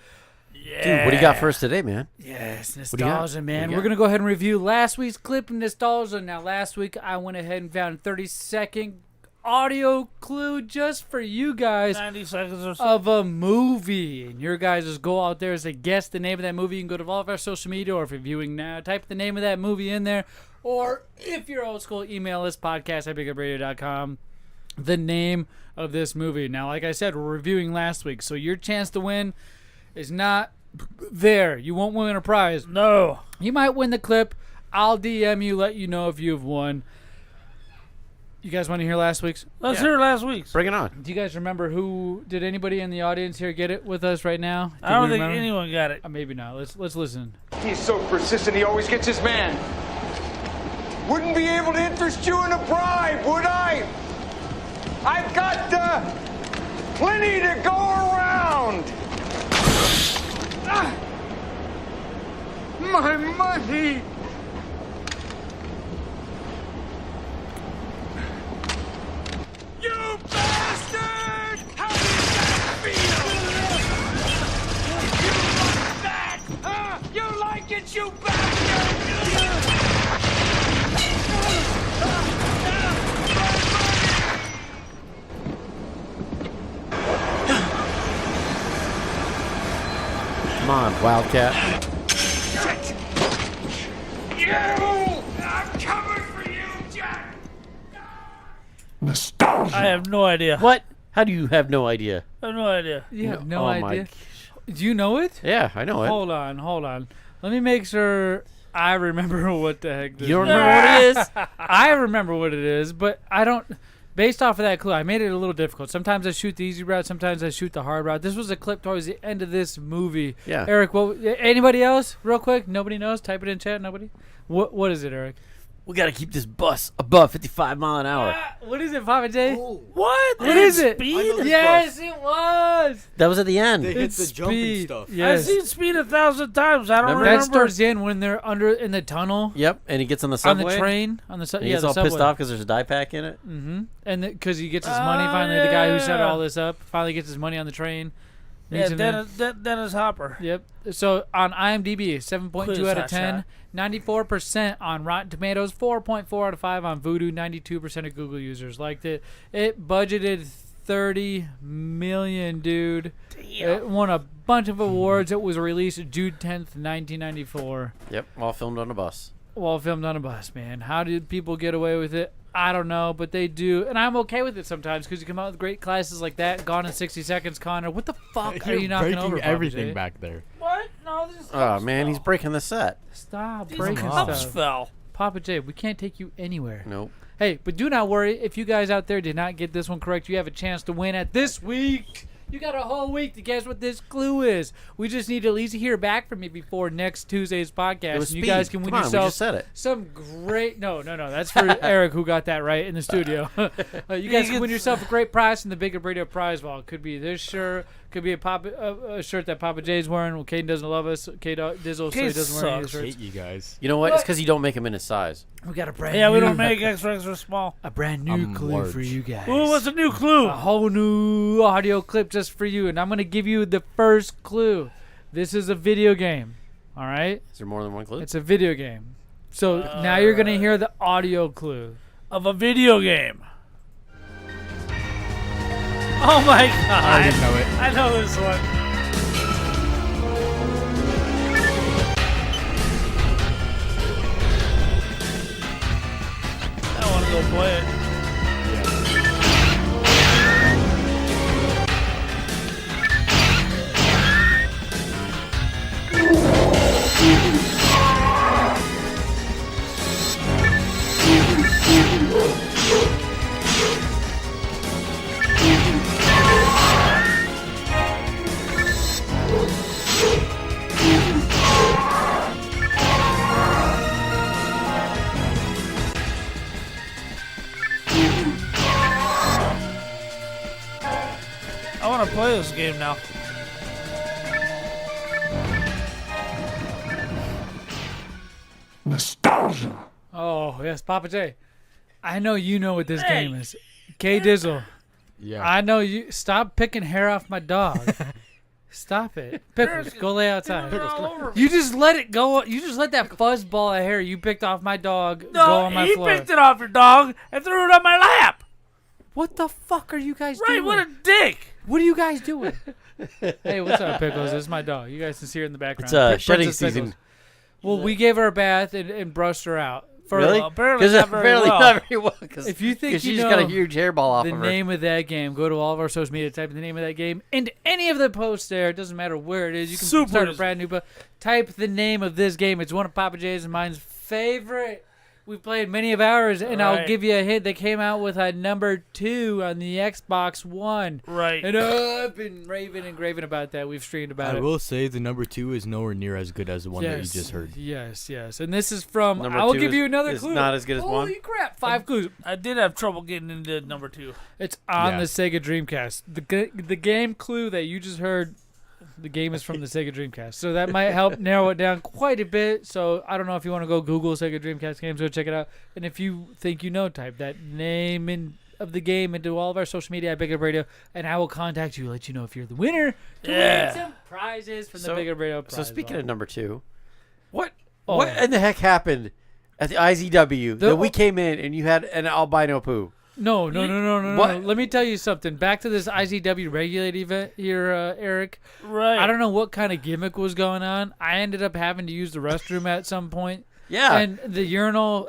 Yeah. Dude, what do you got for us today, man? Yes, do you got? nostalgia, man. What do you We're got? going to go ahead and review last week's clip of nostalgia. Now, last week, I went ahead and found a 30-second audio clue just for you guys 90 seconds or so. of a movie. And your guys' goal out there is to guess the name of that movie. You can go to all of our social media, or if you're viewing now, type the name of that movie in there. Or if you're old school, email us, podcast@BigLipRadio.com, the name of this movie. Now, like I said, we're reviewing last week, so your chance to win is not there. You won't win a prize. No. You might win the clip. I'll DM you, let you know if you've won. You guys want to hear last week's? Let's hear last week's. Bring it on. Do you guys remember who? Did anybody in the audience here get it with us right now? I don't we think remember? anyone got it. Maybe not. Let's listen. He's so persistent, he always gets his man. Wouldn't be able to interest you in a bribe, would I? I've got plenty to go around. Ah, my money. You bastard! How does that feel? You like that? Huh? You like it, you bastard? Come on, Wildcat. You! I'm coming for you, Jack! Nostalgia. I have no idea. What? How do you have no idea? I have no idea. You have no Oh idea. my- Do you know it? Yeah, I know it. Hold on. Let me make sure I remember what the heck this You don't is. remember what it is? I remember what it is, but I don't. Based off of that clue, I made it a little difficult. Sometimes I shoot the easy route, sometimes I shoot the hard route. This was a clip towards the end of this movie. Yeah. Eric, anybody else? Real quick, nobody knows. Type it in chat. Nobody. What is it, Eric? We got to keep this bus above 55 mile an hour. What is it, Pappa J? What? What is it? Speed? Yes, it was. That was at the end. They hit It's the jumping speed. stuff. Yes. I've seen Speed 1,000 times. I don't Remember? remember. That's towards the end when they're under in the tunnel Yep, and he gets on the on subway. the train on the And yeah he's the all subway. pissed off because there's a dye pack in it. Mm-hmm. And because he gets his money finally, the guy who set yeah. all this up finally gets his money on the train. Yeah, Meets him there. Dennis Hopper. Yep. So on IMDb, 7.2 Quiz out of hot 10, shot. 94% on Rotten Tomatoes, 4.4 out of 5 on Vudu, 92% of Google users liked it. It budgeted 30 million, dude. It won a bunch of awards. It was released June 10th, 1994. Yep, all filmed on a bus. Well, filmed on a bus, man. How did people get away with it? I don't know, but they do. And I'm okay with it sometimes because you come out with great classes like that. Gone in 60 Seconds, Connor. What the fuck are you knocking over, breaking Papa everything J? back there. What? No, this Oh, man, he's breaking the set. Stop These breaking cups stuff. fell. Papa J, we can't take you anywhere. Nope. Hey, but do not worry. If you guys out there did not get this one correct, you have a chance to win at this week. You got a whole week to guess what this clue is. We just need to at least hear back from you before next Tuesday's podcast. It was and you speed. guys can win Come on, we yourself just said it. some great... No. That's for Eric, who got that right in the studio. You guys can win yourself a great prize in the BigLipRadio prize vault. Could be this shirt. Could be a shirt that Papa J's wearing. Well, Caden doesn't love us. K-dizzle, so he doesn't wear any of the I shirts. hate you guys. You know what? It's because you don't make them in his size. We got a brand Yeah, new... we don't make extra small. A brand new I'm clue large. for you guys. Ooh, what's a new clue? A whole new audio clip just for you, and I'm going to give you the first clue. This is a video game, all right? Is there more than one clue? It's a video game. So now you're going to hear the audio clue. Of a video game. Oh my god. I already know it. I know this one. I want to go play it. I want to play this game now. Nostalgia. Oh, yes, Papa J. I know you know what this game is. K-dizzle. Yeah. I know you. Stop picking hair off my dog. Stop it. Pickles, go lay outside. You just let it go. You just let that fuzz ball of hair you picked off my dog go on my he floor. picked it off your dog and threw it on my lap. What the fuck are you guys Right, doing? what a dick. What are you guys doing? Hey, what's up, Pickles? This is my dog. You guys can see her in the background. It's shedding Princess season. Pickles. Well, we gave her a bath and brushed her out. Really? Apparently not very well. Not very well. If you think she you just know got a huge hairball off the of her. name of that game, go to all of our social media, type in the name of that game, into any of the posts there. It doesn't matter where it is. You can start a brand new, but type the name of this game. It's one of Papa J's and mine's favorite. We've played many of ours, and I'll give you a hint. They came out with a number 2 on the Xbox One. Right. And I've been raving and graving about that. We've streamed about it. I will say the number 2 is nowhere near as good as the one that you just heard. Yes. And this is from... Number I will 2 give you another is clue. not as good as one. Holy crap. 5 clues. I did have trouble getting into number 2. It's on the Sega Dreamcast. The game clue that you just heard, the game is from the Sega Dreamcast. So that might help narrow it down quite a bit. So I don't know if you want to go Google Sega Dreamcast games, go check it out. And if you think you know, type that name of the game into all of our social media at BigLipRadio, and I will contact you, let you know if you're the winner to win some prizes from the BigLipRadio prize. So speaking of number 2, what Oh. what in the heck happened at the IZW that we came in and you had an albino poo? No. What? Let me tell you something. Back to this IZW Regulate event here, Eric. Right. I don't know what kind of gimmick was going on. I ended up having to use the restroom at some point. Yeah. And the urinal,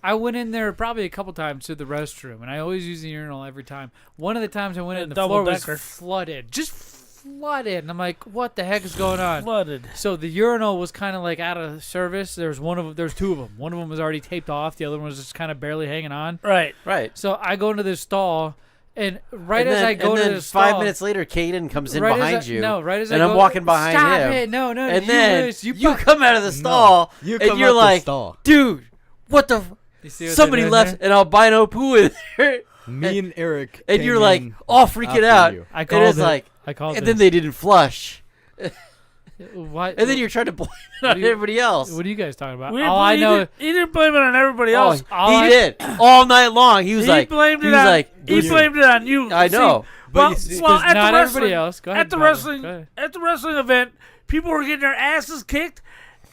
I went in there probably a couple times to the restroom, and I always use the urinal every time. One of the times I went in, the floor was flooded. Just flooded. And I'm like, what the heck is going on? Flooded. So the urinal was kind of like out of service. There's two of them. One of them was already taped off. The other one was just kind of barely hanging on. Right. So I go into this stall, and as I go to the stall, 5 minutes later, Caden comes in behind you. No, right as and I I'm go, walking behind stop him. it. No. And then you come come out of the stall, you and come you're out the like, stall. dude, what the? You see what Somebody they're doing left an albino poo in there. Me and Eric And came you're like, in all freaking after out. you. I And called it's it. like, I called and it. then they didn't flush. What? And then you're trying to blame it on everybody else. What are you guys talking about? We All I know, he didn't blame it on everybody Oh, else. he did all night long. He was He like, blamed he it was on. like, He blamed it on you. I know. But Well, well, at not the everybody wrestling, else. Go ahead, at the Papa. wrestling, Go ahead. at the wrestling event, people were getting their asses kicked.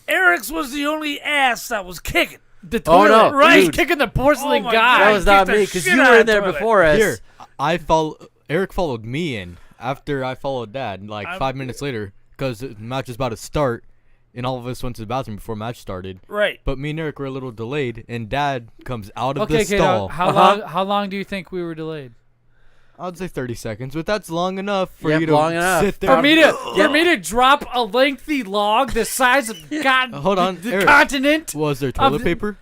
Eric's was the only ass that was kicking. The Oh, toilet, no, right? dude. Kicking the porcelain Oh my guy. God. that was not kicked the me because shit you out were of in there the toilet. before us. Here, I follow. Eric followed me in after I followed Dad, like 5 minutes later, because the match was about to start, and all of us went to the bathroom before match started. Right. But me and Eric were a little delayed, and Dad comes out of Okay, the stall. How long do you think we were delayed? I'd say 30 seconds, but that's long enough for Yep, you to long enough. sit there. For me to drop a lengthy log the size of Hold on, the Eric. continent. Was there toilet paper?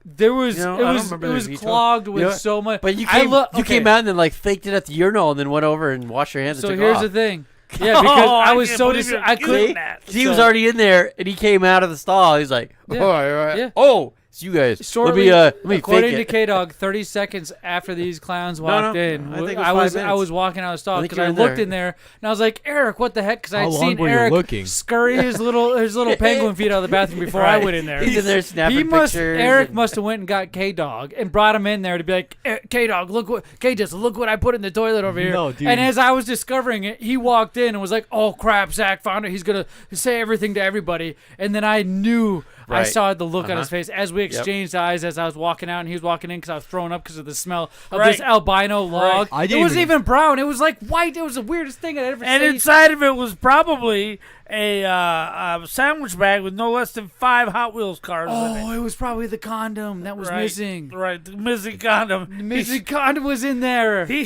There was. You know, it I don't was. remember It there was being clogged with You know, so much. But you came out and then like faked it at the urinal and then went over and washed your hands. So and took here's off. the thing. Yeah, because I was can't so believe you're I couldn't. doing that. He was already in there and he came out of the stall. He's like, Yeah. all right. Yeah. Oh, it's you guys. Shortly, let me according fake to it. K-Dog, 30 seconds after these clowns walked in, I think it was I 5 was minutes. walking out of the stall I think because you I were in looked there. in there and I was like, Eric, what the heck? Because How I'd long seen were you Eric looking? scurry his little penguin feet out of the bathroom before I went in there. He's in there snapping pictures. Eric and- must have went and got K-Dog and brought him in there to be like, K-Dog, look what I put in the toilet over here. No, dude. And as I was discovering it, he walked in and was like, oh crap, Zach found it. He's gonna say everything to everybody. And then I knew. I Right. saw the look on his face as we exchanged eyes as I was walking out and he was walking in because I was throwing up because of the smell of this albino log. I It didn't wasn't even- even brown. It was like white. It was the weirdest thing I'd ever And seen. inside of it was probably a sandwich bag with no less than 5 Hot Wheels cars in it. Oh, it was probably the condom that was missing. Right, the missing condom. The missing condom was in there. He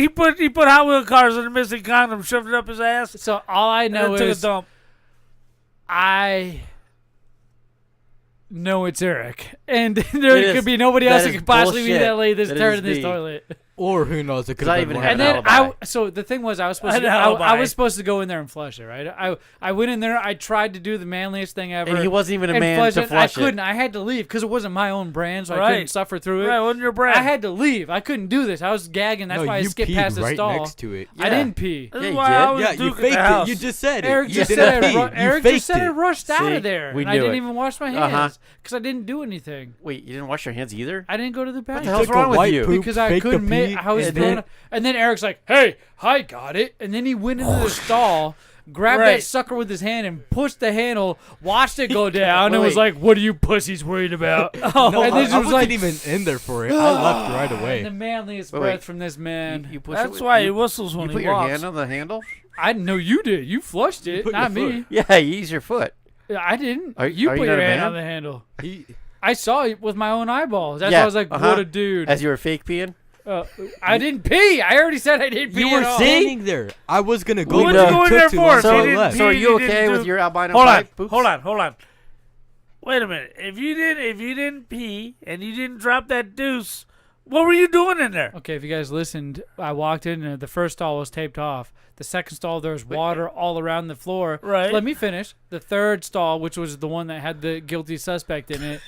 put Hot Wheel cars in the missing condom, shoved it up his ass, So all I and know then took a is dump. I know it's Eric, and there It could is- be nobody that else that is could possibly be bullshit. that lady that's That turning is this me. toilet. Or who knows? It could I have been even one had of And them. then alibi. so the thing was, I was supposed An to. I alibi. was supposed to go in there and flush it. Right. I went in there. I tried to do the manliest thing ever. And he wasn't even a and man flush to it. flush I it. couldn't. I had to leave because it wasn't my own brand, so I Right. couldn't suffer through it. Right, wasn't your brand. I had to leave. I couldn't do this. I was gagging. That's No, why I you skipped peed past the right stall. next to it. I didn't pee. This Yeah, is you why did. I was Yeah, you Duke at faked the it. house. You just said it. Eric You just didn't said pee. I, You Eric faked just said I it. rushed out See? of there, We and I knew didn't it. even wash my Uh-huh. hands because I didn't do anything. Wait, you didn't wash your hands either? I didn't go to the What the bathroom hell's took wrong a with white you? poop, because I faked the couldn't make. pee, I was and throwing then- up, and then Eric's like, "Hey, I got it," and then he went into the stall. Grabbed that Right. sucker with his hand and pushed the handle, watched it go down, Wait, and was wait. like, "What are you pussies worried about?" No, and I this was wasn't like even in there for it. I left right away. the manliest Wait, breath wait. from this man. You push That's it, why you, he whistles when you he put your walks. hand on the handle? I know you did. You flushed it, put not your me. Yeah, you use your foot. I didn't. Are you you put not your a hand man? on the handle. He, I saw it with my own eyeballs. That's Yeah, why I was like, uh-huh. "What a dude!" As you were fake peeing? I didn't pee. I already said I didn't pee. you were at all. standing there. I was gonna go. What there. did you go It in took there too for? long, If so you I didn't left. pee, So are you didn't okay do- with your albino Hold on, pipe? Poops? hold on. Wait a minute. If you didn't pee and you didn't drop that deuce, what were you doing in there? Okay, if you guys listened, I walked in and the first stall was taped off. The second stall, there was water all around the floor. Right. Let me finish. The third stall, which was the one that had the guilty suspect in it,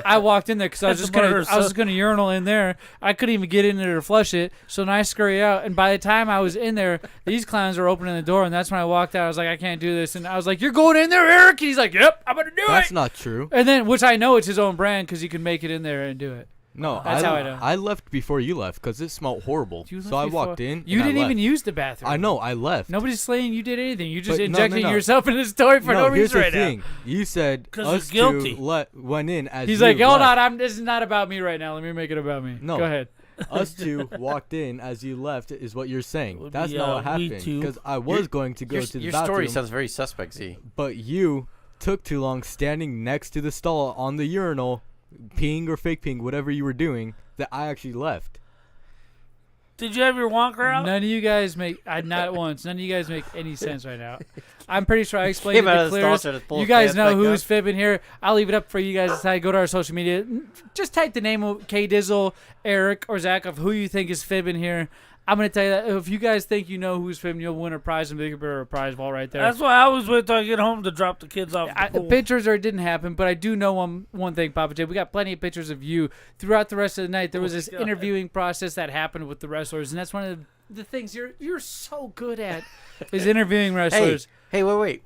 I walked in there because I was That's just the murder gonna urinal in there. I couldn't even get in there to flush it, so then I scurry out. And by the time I was in there, these clowns were opening the door, and that's when I walked out. I was like, I can't do this, and I was like, "You're going in there, Eric?" And he's like, "Yep, I'm gonna do That's it." not true. And then, which I know it's his own brand because you can make it in there and do it. No, That's how I know. I left before you left because it smelled horrible. You So left I before- walked in. You and I didn't even left. use the bathroom. I know. I left. Nobody's saying you did anything. You just But no, injecting no. yourself in this toy for no here's reason the right thing. now. You said 'Cause us you're guilty. two went in as He's you like, hold left. on, this is not about me right now. Let me make it about me. No. Go ahead. Us two walked in as you left is what you're saying. Would That's be, not what we happened. two. Because I was going to go to the Your bathroom, story sounds very suspect, Z. but you took too long standing next to the stall on the urinal, peeing or fake peeing, whatever you were doing, that I actually left. Did you have your wonker out? None of you guys make not once. None of you guys make any sense right now. I'm pretty sure I explained Came it out the of the stall, clearest. started to pull You his guys pants know back who's up. fibbing here. I'll leave it up for you guys to decide. Go to our social media. Just type the name of K-dizzle, Eric, or Zach of who you think is fibbing here. I'm going to tell you that if you guys think you know who's fibbing, you'll win a prize and bigger or a prize ball right there. That's why I always wait till I get home to drop the kids off at the pool. Pictures or it didn't happen, but I do know one thing, Pappa J. We got plenty of pictures of you throughout the rest of the night. There was this God. interviewing process that happened with the wrestlers, and that's one of the things you're so good at is interviewing wrestlers. Hey, wait.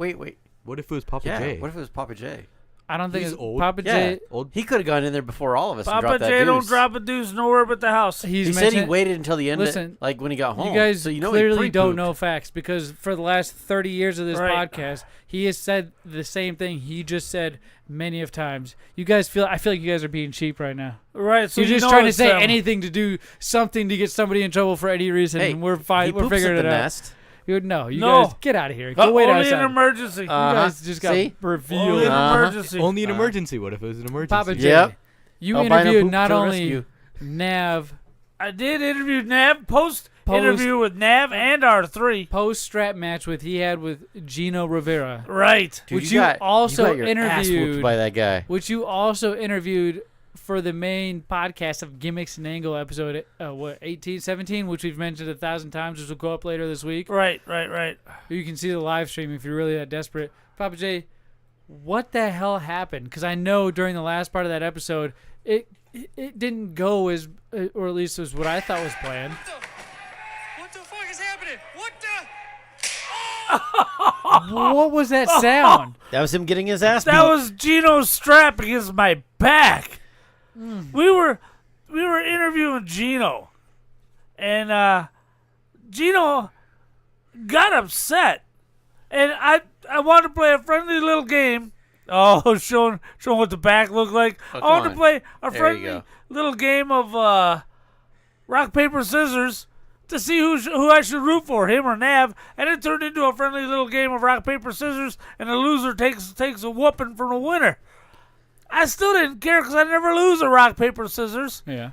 What if it was Pappa Yeah, J? what if it was Pappa J? I don't think He's it's old. Pappa Yeah, J. Old. he could have gone in there before all of us. and Pappa dropped that J don't deuce. drop a deuce nowhere but the house. He's He said he mentioned- waited until the end, Listen, like when he got home. You guys so you know clearly he don't pre-pooped. know facts because for the last 30 years of this Right. podcast, he has said the same thing he just said many of times. You guys I feel like you guys are being cheap right now. Right, so You're you just know trying to it's say them. anything to do something to get somebody in trouble for any reason, Hey, and we're fine. he We're poops figuring at it the out. nest. You No. guys get out of here. Go wait only outside. an emergency. You guys just got See? revealed. Only an Uh-huh. emergency. Only an emergency. What if it was an emergency? Papa J, Yep. you Albino interviewed poop not to the only rescue. Nav, I did interview Nav, post interview with Nav and R3. post-strap match he had with Gino Rivera. Right. Dude, Which you you got, also you got your ass whooped interviewed- by that guy. Which you also interviewed for the main podcast of Gimmicks and Angle episode 18, 17, which we've mentioned 1,000 times, which will go up later this week. Right. You can see the live stream if you're really that desperate. Papa J, what the hell happened? Because I know during the last part of that episode, it didn't go as, or at least was what I thought was planned. What the fuck is happening? What the? What was that sound? That was him getting his ass beat. That was Gino's strap against my back. We were interviewing Gino, and Gino got upset, and I wanted to play a friendly little game. Oh, showing what the back looked like. Oh, I wanted come to play a There you friendly go. little game of rock paper scissors to see who I should root for, him or Nav, and it turned into a friendly little game of rock paper scissors, and the loser takes a whooping from the winner. I still didn't care because I never lose a rock paper scissors, Yeah.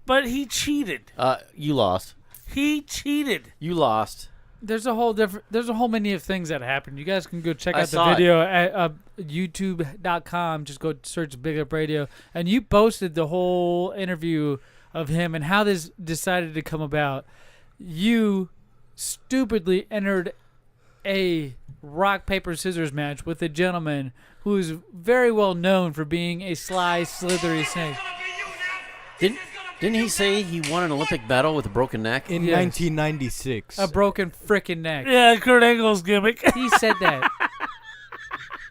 but he cheated. You lost. He cheated. You lost. There's a whole many of things that happened. You guys can go check I out the saw it. video at youtube.com. Just go search Big Up Radio. And you posted the whole interview of him and how this decided to come about. You stupidly entered a rock, paper, scissors match with a gentleman who is very well known for being a sly, slithery snake. Didn't he say he won an Olympic medal with a broken neck? In Yes. 1996. A broken frickin' neck. Yeah, Kurt Angle's gimmick. He said that.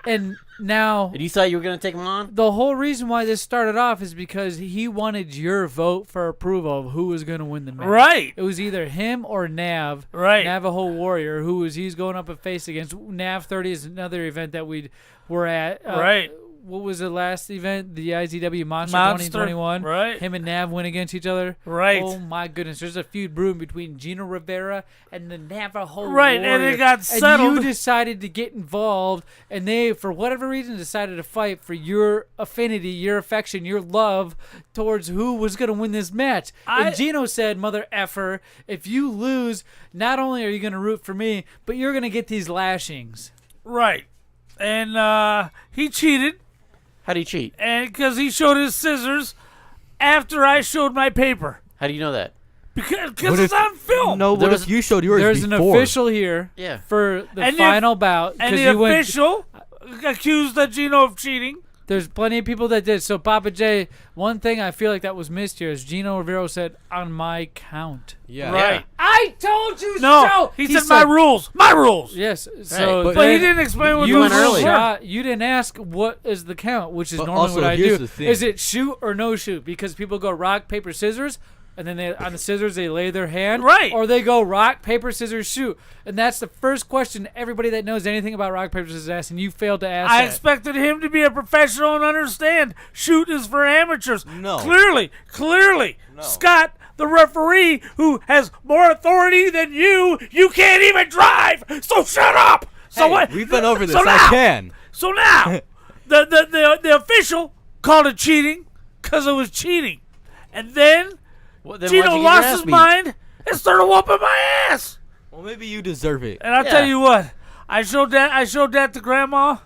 And now And you thought you were going to take him on? the whole reason why this started off is because he wanted your vote for approval of who was going to win the match. Right. It was either him or Nav. Right. Navajo Warrior, he's going up a face against. Nav 30 is another event that we're at. Right. What was the last event? The IZW Monster Monster, 2021. right. Him and Nav went against each other. Right. Oh my goodness. There's a feud brewing between Gino Rivera and the Navajo Right, Warrior. and it got settled. And you decided to get involved, and they, for whatever reason, decided to fight for your affinity, your affection, your love towards who was going to win this match. And Gino said, mother effer, if you lose, not only are you going to root for me, but you're going to get these lashings. Right. And he cheated. How do you cheat? And because he showed his scissors after I showed my paper. How do you know that? Because it's on film. No, what if you showed yours There's before? an official here Yeah. for the And final bout. And 'cause the you went- official accused Gino of cheating. There's plenty of people that did. So, Papa J, one thing I feel like that was missed here is Gino Rivera said, on my count. Yeah. Right. I told you No, so. he said my rules. My rules. Yes. So, But But he then didn't explain what you the went rules early. were. You didn't ask what is the count, which is But normally also, what I here's do. the thing. Is it shoot or no shoot? Because people go rock, paper, scissors, and then on the scissors they lay their hand. Right. Or they go rock, paper, scissors, shoot. And that's the first question everybody that knows anything about rock, paper, scissors asks, and you failed to ask I that. expected him to be a professional and understand. Shoot is for amateurs. No. Clearly. Scott, the referee, who has more authority than you can't even drive. So shut up. So Hey, what? we've been over this. So I now- can. So now, the official called it cheating because it was cheating, and then Well, then why'd you Gino get your lost ass his beat? mind and started whooping my ass. Well, maybe you deserve it. And I'll tell you what, I showed that to Grandma,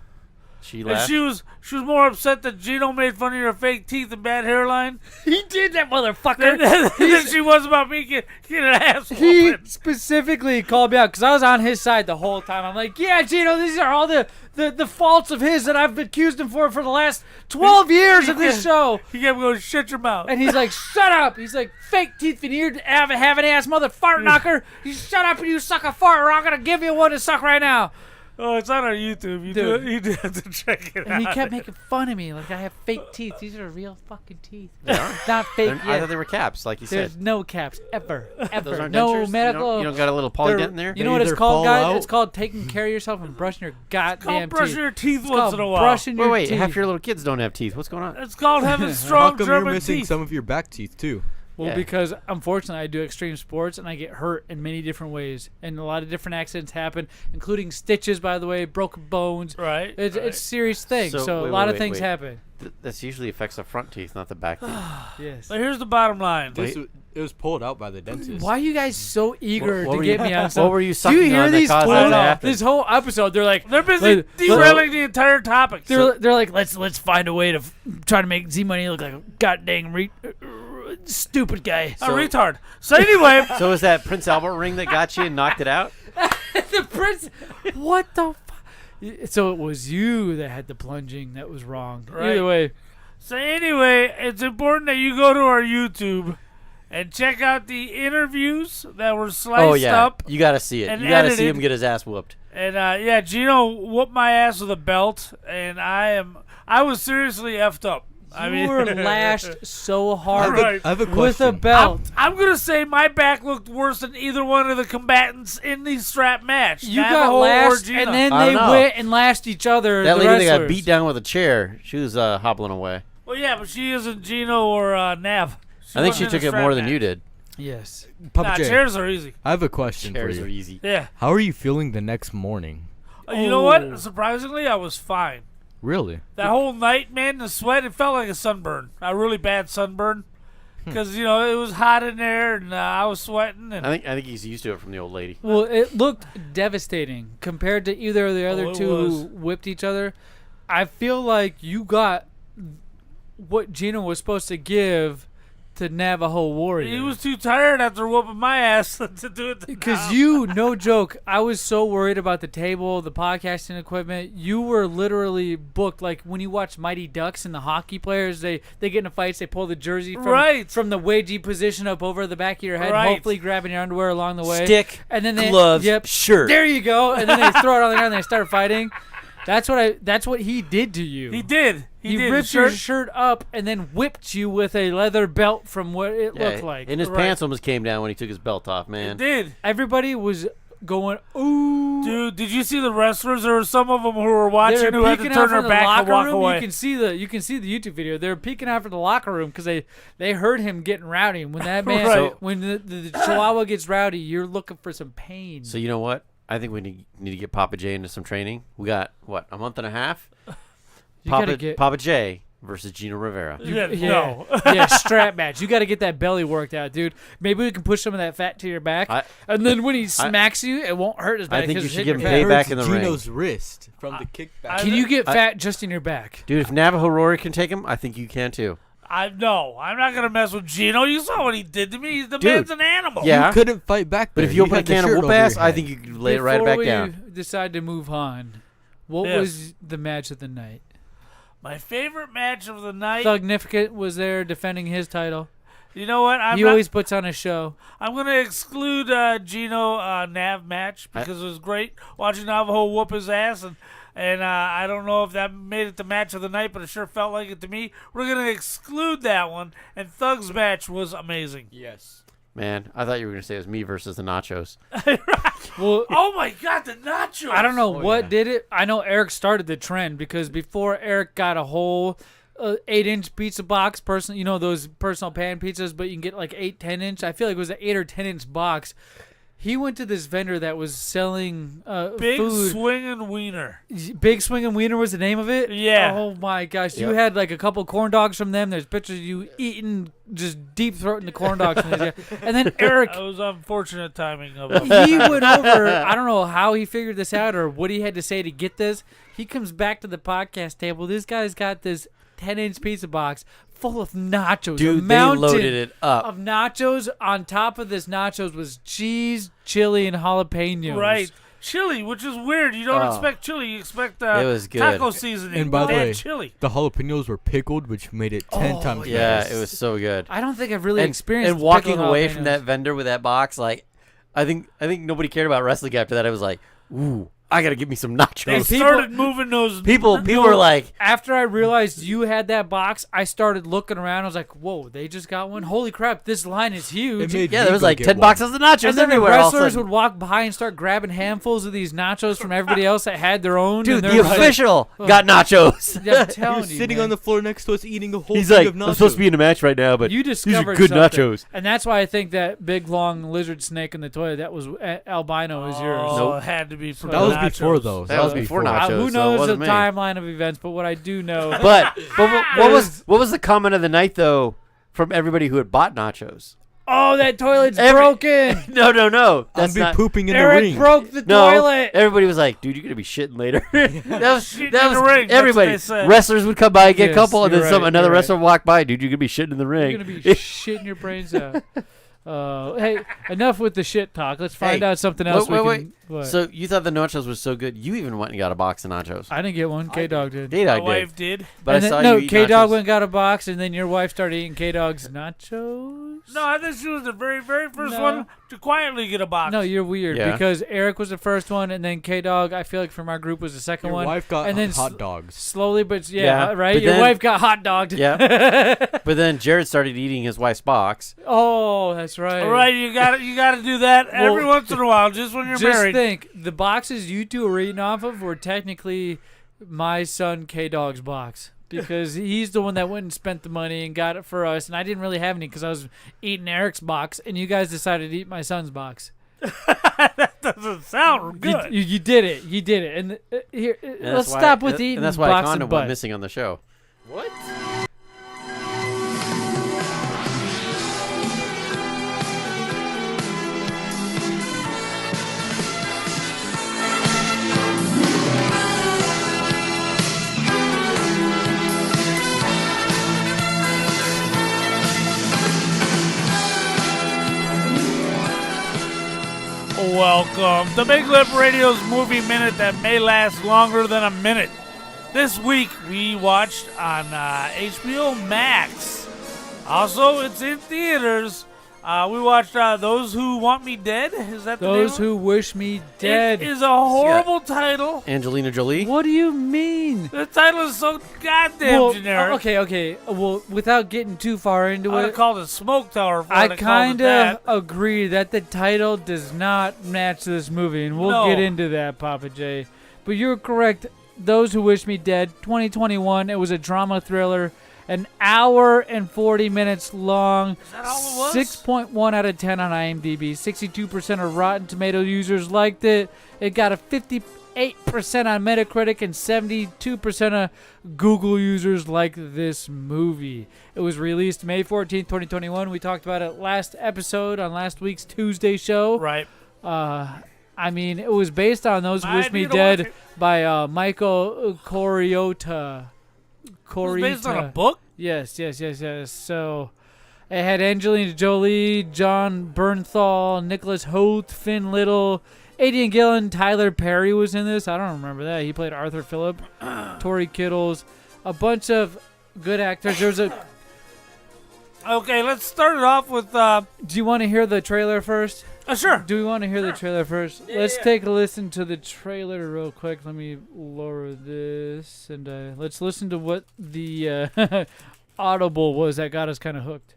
She and laughed. she was more upset that Gino made fun of your fake teeth and bad hairline He did that, motherfucker. than she was about me getting an ass He whooping. specifically called me out because I was on his side the whole time. I'm like, yeah, Gino, these are all the faults of his that I've accused him for the last 12 years of this show. He kept going, shut your mouth. And he's like, shut up. He's like, fake teeth veneered, have an ass mother fart knocker. You shut up and you suck a fart or I'm going to give you one to suck right now. Oh, it's on our YouTube. You do have to check it out. And he kept making fun of me like I have fake teeth. These are real fucking teeth. They are? Not fake yet. I thought they were caps, like you There's said. no caps ever. Those aren't no dentures? medical. You don't got a little polydent in there? You know what it's called, fall guys? out? It's called taking care of yourself and brushing your goddamn teeth. brushing your teeth It's once called in a while. Brushing your Wait, teeth. half your little kids don't have teeth. What's going on? It's called having How strong come you're German missing teeth. some of your back teeth too? Well, Yeah. because unfortunately I do extreme sports and I get hurt in many different ways, and a lot of different accidents happen, including stitches. By the way, broken bones. Right. It's a serious thing. So, wait, a lot wait, of things wait. happen. This usually affects the front teeth, not the back teeth. Yes. But here's the bottom line. It was pulled out by the dentist. Why are you guys so eager What to were get you- me on what something? were you Do you sucking hear on that these caused that fools? to happen? This whole episode, they're like, They're busy derailing the entire topic. They're like, let's find a way to try to make Zmunny look like a goddamn stupid guy. A retard. So anyway. So is that Prince Albert ring that got you and knocked it out? The prince. What the fuck? So it was you that had the plunging that was wrong. Right. Either way. So anyway, it's important that you go to our YouTube and check out the interviews that were sliced up. You got to see it. and You got to see edited. him get his ass whooped. And yeah, Gino whooped my ass with a belt, and I was seriously effed up. You were lashed so hard Right. I have a with a question. belt. I'm gonna say my back looked worse than either one of the combatants in the strap match. You got Navajo or lashed, Gino. and then I they don't know. went and lashed each other. That the lady that got wrestlers. beat down with a chair, she was hobbling away. Well, yeah, but she isn't Gino or Nav. I think wasn't she in took the it strap more than match. you did. Yes. Papa Nah, J, chairs are easy. I have a question Chairs for are you. easy. Yeah. How are you feeling the next morning? You know what? Surprisingly, I was fine. Really? That whole night, man, the sweat, it felt like a sunburn. A really bad sunburn. Because, it was hot in there, and I was sweating. And I think he's used to it from the old lady. Well, it looked devastating compared to either of the other it two was. who whipped each other. I feel like you got what Gino was supposed to give to Navajo Warrior. he was too tired after whooping my ass to do it. Because you, no joke, I was so worried about the table, the podcasting equipment. You were literally booked. Like when you watch Mighty Ducks and the hockey players, they get into fights, they pull the jersey from the wedgie position up over the back of your head, Right. hopefully grabbing your underwear along the way. Stick, and then they, gloves, yep, shirt. There you go. And then they throw it on the ground and they start fighting. That's what he did to you. He did. He did. ripped your shirt up and then whipped you with a leather belt from what it looked like. And his pants almost came down when he took his belt off, man. It did. Everybody was going, ooh. Dude, did you see the wrestlers? There were some of them who were watching They who were had to peeking turn out their from the back and locker walk room. away. You can see the YouTube video. They were peeking out from the locker room because they heard him getting rowdy. When that man, Right. when the Chihuahua gets rowdy, you're looking for some pain. So you know what? I think we need to get Pappa J into some training. We got, what, a month and a half? You gotta get- Pappa J versus Gino Rivera. Yeah, strap match. You got to get that belly worked out, dude. Maybe we can push some of that fat to your back, and then when he smacks you, it won't hurt as bad. I think 'cause you it's should hitting give him your back. payback in the ring. Gino's wrist from the kickback. Can you get fat just in your back? Dude, if Navajo Rory can take him, I think you can too. I'm not gonna mess with Gino. You saw what he did to me. The Dude, man's an animal. yeah. You couldn't fight back But there. if you open a had the can of shirt whoop over ass, your I head. think you could lay it right Before back we down. decide to move on, what Yes. was the match of the night? My favorite match of the night. Thugnificant was there defending his title. You know what? He always puts on a show. I'm going to exclude Gino Nav match because it was great watching Navajo whoop his ass. And I don't know if that made it the match of the night, but it sure felt like it to me. We're going to exclude that one. And Thug's match was amazing. Yes. Man, I thought you were going to say it was me versus the Nachos. Well, oh, my God, the nachos. I don't know what did it. I know Eric started the trend because before Eric got a whole 8-inch pizza box, those personal pan pizzas, but you can get like 8-10-inch. I feel like it was an 8 or 10-inch box. He went to this vendor that was selling Big food. Swingin' Wiener. Big Swingin' Wiener was the name of it? Yeah. Oh, my gosh. You Yep. had like a couple corn dogs from them. There's pictures of you eating, just deep throating the corn dogs from these guys. And then Eric, That was unfortunate timing of he went over. I don't know how he figured this out or what he had to say to get this. He comes back to the podcast table. This guy's got this 10-inch pizza box full of nachos. Dude, a they mountain loaded it up. of nachos. On top of this nachos was cheese, chili, and jalapenos. Right. Chili, which is weird. You don't expect chili. You expect It was good. taco seasoning. And by the They had way, chili. the jalapenos were pickled, which made it 10 times better. Yeah, it was so good. I don't think I've really experienced And walking pickled away jalapenos. from that vendor with that box, like, I think nobody cared about wrestling after that. I was like, ooh, I gotta give me some nachos. They started moving those. People were like, after I realized you had that box, I started looking around. I was like, whoa, they just got one. Holy crap, this line is huge. yeah, there was like 10 boxes of nachos and then everywhere. The all of a wrestlers sudden. would walk by and start grabbing handfuls of these nachos from everybody else that had their own. Dude, and the official got nachos. Yeah, I'm telling He was you, sitting man. on the floor next to us eating a whole He's thing like, of nachos. I'm supposed to be in a match right now, but You these discovered are good something. nachos. And that's why I think that big, long lizard snake in the toilet, that was albino, is yours. Oh, it had to be for That was nachos. before, though. That was before nachos. Who so it knows the wasn't me. timeline of events, but what I do know. But what was the comment of the night though from everybody who had bought nachos? Oh, that toilet's broken. No. I'm That's be not. pooping in the Eric ring. broke the No, toilet. everybody was like, "Dude, you're gonna be shitting later." Shitting in the ring, that's everybody. what they said. Wrestlers would come by and get a Yes, couple, and then you're some right, another you're wrestler would walk by. Dude, you're gonna be shitting in the ring. You're going to be shitting your brains out. Hey, enough with the shit talk. Let's find out something else Wait. What? So you thought the nachos was so good, you even went and got a box of nachos. I didn't get one. K-Dog did. My K-Dog wife did. But And I saw then, you eat K-Dog nachos. went and got a box, and then your wife started eating K-Dog's nachos? No, I think she was the very, very first No. one to quietly get a box. No, you're weird Yeah. because Eric was the first one, and then K-Dog, I feel like from our group, was the second Your one. wife got and then hot dogs. Slowly, but Yeah, right? but Your then- wife got hot dogged. Yeah. But then Jared started eating his wife's box. Oh, that's right. All right, you got to do that every once in a while, just when you're Just married. think, the boxes you two are eating off of were technically my son K-Dog's box. Because he's the one that went and spent the money and got it for us, and I didn't really have any because I was eating Eric's box, and you guys decided to eat my son's box. That doesn't sound good. You did it. You did it. And here, And let's that's why- stop with eating And that's why box Condom and went butt. missing on the show. What? Welcome to Big Lip Radio's movie minute that may last longer than a minute. This week we watched on HBO Max. Also, it's in theaters. We watched Those Who Want Me Dead. Is that the name? Those Who Wish Me Dead. It is a horrible title. Angelina Jolie. What do you mean? The title is so goddamn generic. Okay. Well, without getting too far into I would it, have called it Smoke Tower. Before I they called it kind that. of agree that the title does not match this movie, and we'll No. get into that, Pappa J. But you're correct. Those Who Wish Me Dead, 2021. It was a drama thriller, an hour and 40 minutes long. Is that all it was? 6.1 out of 10 on IMDb. 62% of Rotten Tomato users liked it. It got a 58% on Metacritic, and 72% of Google users liked this movie. It was released May 14th, 2021. We talked about it last episode on last week's Tuesday show. Right. I mean, it was based on Those Who I Wish Me need to watch Dead it. by Michael Coriotta. It was based on a book? Yes. So it had Angelina Jolie, John Bernthal, Nicholas Hoult, Finn Little, Aidan Gillen, Tyler Perry was in this. I don't remember that. He played Arthur Phillip, Tori Kittles, a bunch of good actors. There's a. Okay, let's start it off with. Do you want to hear the trailer first? Sure. Do we want to hear the trailer first? Let's take a listen to the trailer real quick. Let me lower this, and let's listen to what the audible was that got us kind of hooked.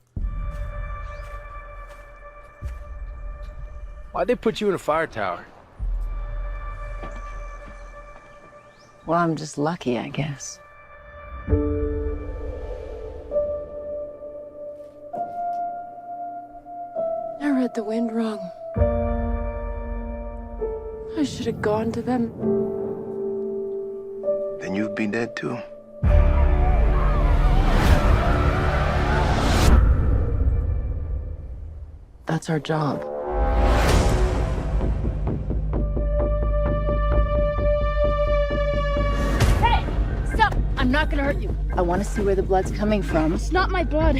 Why'd they put you in a fire tower? Well, I'm just lucky, I guess. I read the wind wrong. I should have gone to them. Then you'd be dead too. That's our job. Hey! Stop! I'm not gonna hurt you. I want to see where the blood's coming from. It's not my blood.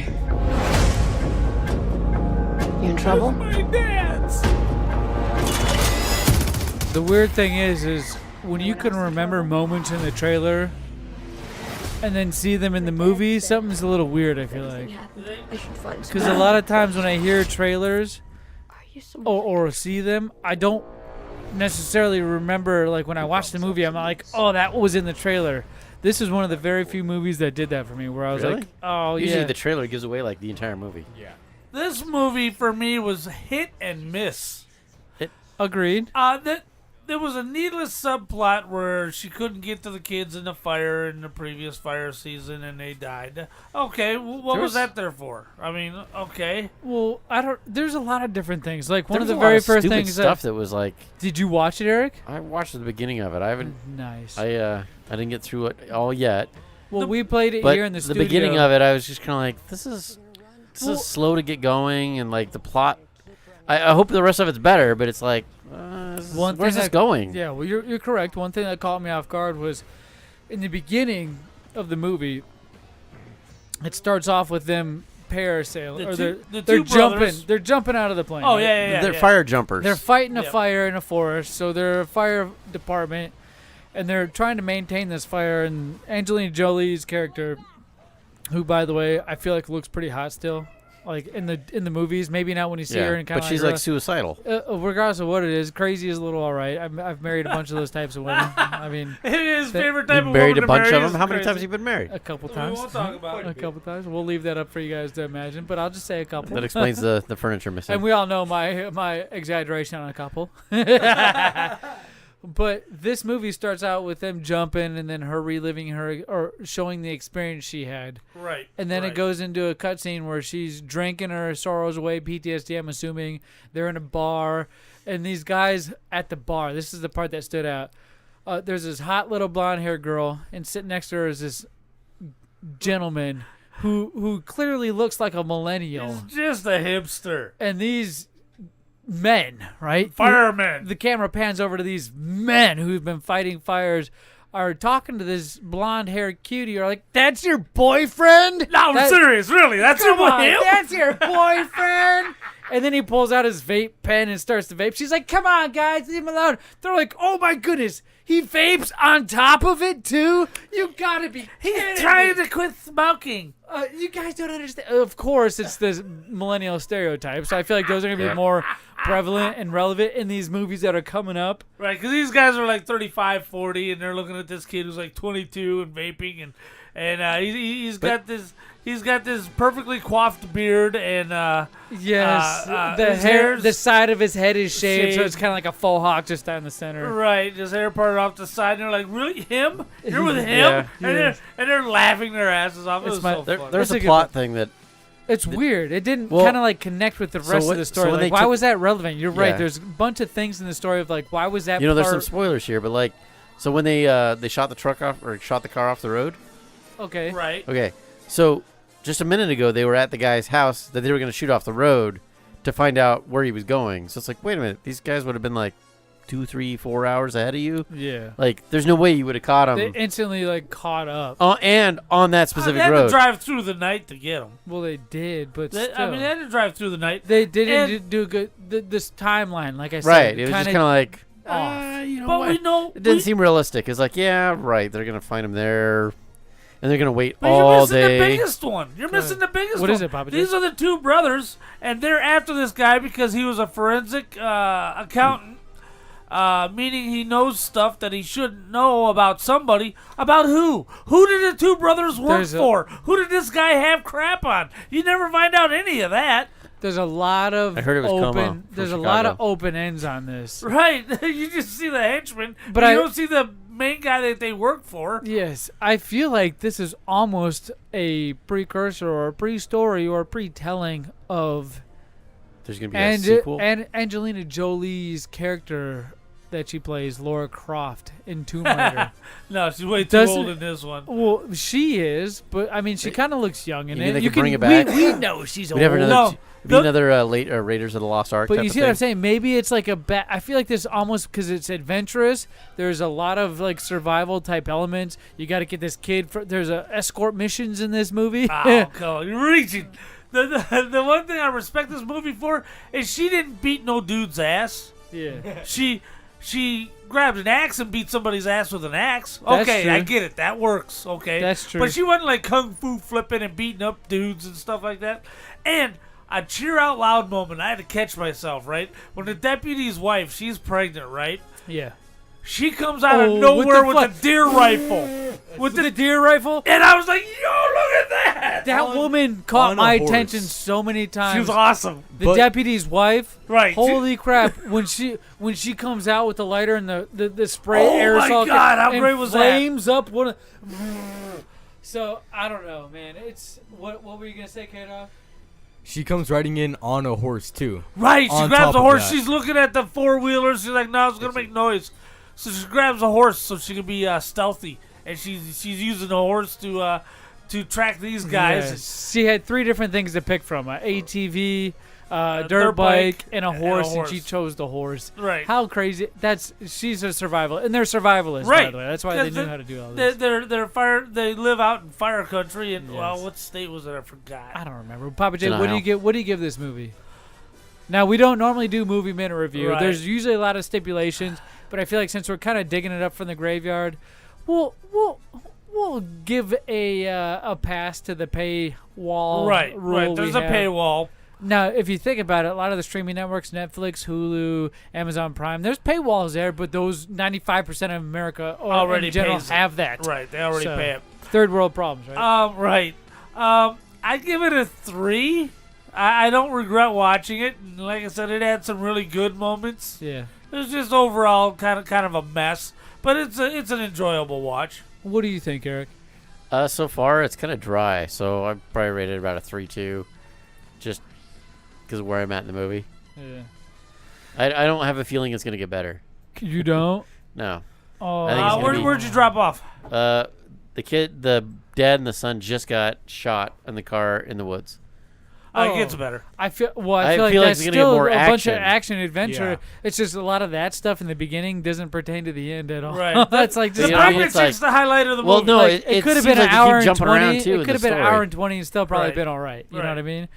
You in trouble? My dad's. The weird thing is when you can remember moments in the trailer and then see them in the movie, something's a little weird, I feel like. Because a lot of times when I hear trailers or see them, I don't necessarily remember, like, when I watched the movie, I'm like, oh, that was in the trailer. This is one of the very few movies that did that for me, where I was like, oh, Usually yeah. the trailer gives away, like, the entire movie. Yeah. This movie, for me, was hit and miss. Agreed. There was a needless subplot where she couldn't get to the kids in the fire in the previous fire season, and they died. Okay, what was that there for? I mean, okay. Well, there's a lot of different things. Like, one There of was the a lot very of first stupid things stuff that was like. Did you watch it, Eric? I watched the beginning of it. I haven't. Nice. I didn't get through it all yet. Well, we played it but here in the studio. The beginning of it, I was just kind of like, this is slow to get going, and like the plot. I hope the rest of it's better, but it's like, where's this going? Yeah, well, you're correct. One thing that caught me off guard was in the beginning of the movie. It starts off with them parasailing, they're jumping. Brothers. They're jumping out of the plane. Oh right? yeah. They're fire jumpers. They're fighting a fire in a forest, so they're a fire department, and they're trying to maintain this fire. And Angelina Jolie's character, who, by the way, I feel like looks pretty hot still. Like in the movies, maybe not when you see her and kind of. But she's like suicidal. Regardless of what it is, crazy is a little all right. I've married a bunch of those types of women. I mean, his favorite type of woman married a to bunch marry of is them. How many crazy. times have you been married? A couple times. We won't talk about it. A couple times. We'll leave that up for you guys to imagine, but I'll just say a couple. That explains the furniture missing. And we all know my exaggeration on a couple. But this movie starts out with them jumping and then her reliving her or showing the experience she had. Right. And then right. it goes into a cutscene where she's drinking her sorrows away, PTSD, I'm assuming. They're in a bar. And these guys at the bar, this is the part that stood out. There's this hot little blonde-haired girl, and sitting next to her is this gentleman who clearly looks like a millennial. He's just a hipster. And these men, right? Firemen. The camera pans over to these men who've been fighting fires, are talking to this blonde-haired cutie. Are like, "That's your boyfriend?" No, I'm serious, really. That's your boy. That's your boyfriend. And then he pulls out his vape pen and starts to vape. She's like, "Come on, guys, leave him alone." They're like, "Oh my goodness, he vapes on top of it too? You gotta be kidding He's trying me." to quit smoking. You guys don't understand. Of course, it's this millennial stereotype. So I feel like those are gonna be more prevalent and relevant in these movies that are coming up. Right, because these guys are like 35, 40, and they're looking at this kid who's like 22 and vaping, and he's got this perfectly coiffed beard, and yes, the his hair, hair's the side of his head is shaved, so shaved. it's kind of like a faux hawk just down the center. Right, his hair parted off the side, and they're like, "Really, him? You're with him?" Yeah. And they're laughing their asses off. It was so funny. There's That's a a good plot one. thing that. It's weird. It didn't Well, kind of like connect with the so rest what- of the so story. when Like, they why took- was that relevant? You're right. Yeah. There's a bunch of things in the story of like, why was that? There's some part- spoilers here, but like, so when they shot the truck off or shot the car off the road. Okay. Right. Okay, so just a minute ago they were at the guy's house that they were going to shoot off the road to find out where he was going. So it's like, wait a minute, these guys would have been like 2, 3, 4 hours ahead of you. Yeah. Like, there's no way you would have caught him. They instantly like caught up. And on that specific They had road. to drive through the night to get him. Well, they did, but They still. had to drive through the night. They didn't And- do good. This timeline, like I said, Right. It was just kind of like, off. you know But what? we know It didn't seem realistic. It's like, yeah, right. They're going to find him there, and they're going to wait But you're all missing day. the biggest one. You're missing the biggest one. What is it, Pappa J? These are the two brothers, and they're after this guy because he was a forensic accountant, meaning he knows stuff that he shouldn't know about somebody. About who? Who did the two brothers work for? Who did this guy have crap on? You never find out any of that. There's a lot of I heard it was Como open. from There's a lot of Chicago. open ends on this. Right. You just see the henchman, But but I- you don't see the main guy that they work for. Yes, I feel like this is almost a precursor or a pre-story or a pre-telling of There's going to be a sequel. and Angelina Jolie's character that she plays, Laura Croft in Tomb Raider. No, she's way too Doesn't- old in this one. Well, she is, but I mean, she kind of looks young in You it. mean they You could bring it back? We know she's We'd have old. another, No. be another late Raiders of the Lost Ark But type you of see what I'm thing. saying? Maybe it's like I feel like this almost because it's adventurous. There's a lot of like survival type elements. You got to get this kid. There's escort missions in this movie. Oh, God, you're reaching. The one thing I respect this movie for is she didn't beat no dude's ass. Yeah. She grabbed an axe and beat somebody's ass with an axe. That's Okay, true. I get it. That works. Okay. That's true. But she wasn't like kung fu flipping and beating up dudes and stuff like that. And a cheer out loud moment. I had to catch myself, right? When the deputy's wife, she's pregnant, right? Yeah. She comes out of nowhere with a deer rifle. With the deer rifle? And I was like, yo, look at that! That woman caught my attention so many times. She was awesome. The deputy's wife, right? Holy crap! When she comes out with the lighter and the spray aerosol, my God, how and great was that? flames up one. So I don't know, man. It's what were you gonna say, K-Dog? She comes riding in on a horse too. Right, she On grabs top a of horse. that. She's looking at the four-wheelers. She's like, no, it's going to make noise. So she grabs a horse so she can be stealthy. And she's using the horse to track these guys. Yeah. She had 3 different things to pick from: an ATV, dirt bike, and a horse, and she chose the horse. Right. How crazy! She's a survival, and they're survivalists, Right. by the way. That's why they knew how to do all this. They're fire. They live out in fire country. And well, what state was it? I forgot. I don't remember. Papa J, what do you give this movie? Now, we don't normally do movie minute review. Right. There's usually a lot of stipulations, but I feel like since we're kind of digging it up from the graveyard, we'll give a pass to the paywall Right. rule. Right. There's a paywall. Now, if you think about it, a lot of the streaming networks, Netflix, Hulu, Amazon Prime, there's paywalls there, but those 95% of America Already in general pays it. have that. Right, they already pay it. Third world problems, right? Right. I give it a 3. I don't regret watching it. And like I said, it had some really good moments. Yeah. It was just overall kind of a mess, but it's an enjoyable watch. What do you think, Eric? So far, it's kind of dry, so I'd probably rate it about a 3.2, just because of where I'm at in the movie. Yeah. I don't have a feeling it's going to get better. You don't? No. Oh. I think it's gonna Where'd you drop off? the dad and the son just got shot in the car in the woods. It gets better. I feel like I feel like that's it's gonna still get more a bunch of action. action adventure. Yeah. It's just a lot of that stuff in the beginning doesn't pertain to the end at all. Right. That's like the just pregnancy is the highlight of the movie. Well, no, like, it could have seems been like an they keep hour and jumping around, 20. too, in It could have the been an story. hour and 20 and still probably Right. been all right. You know what I mean?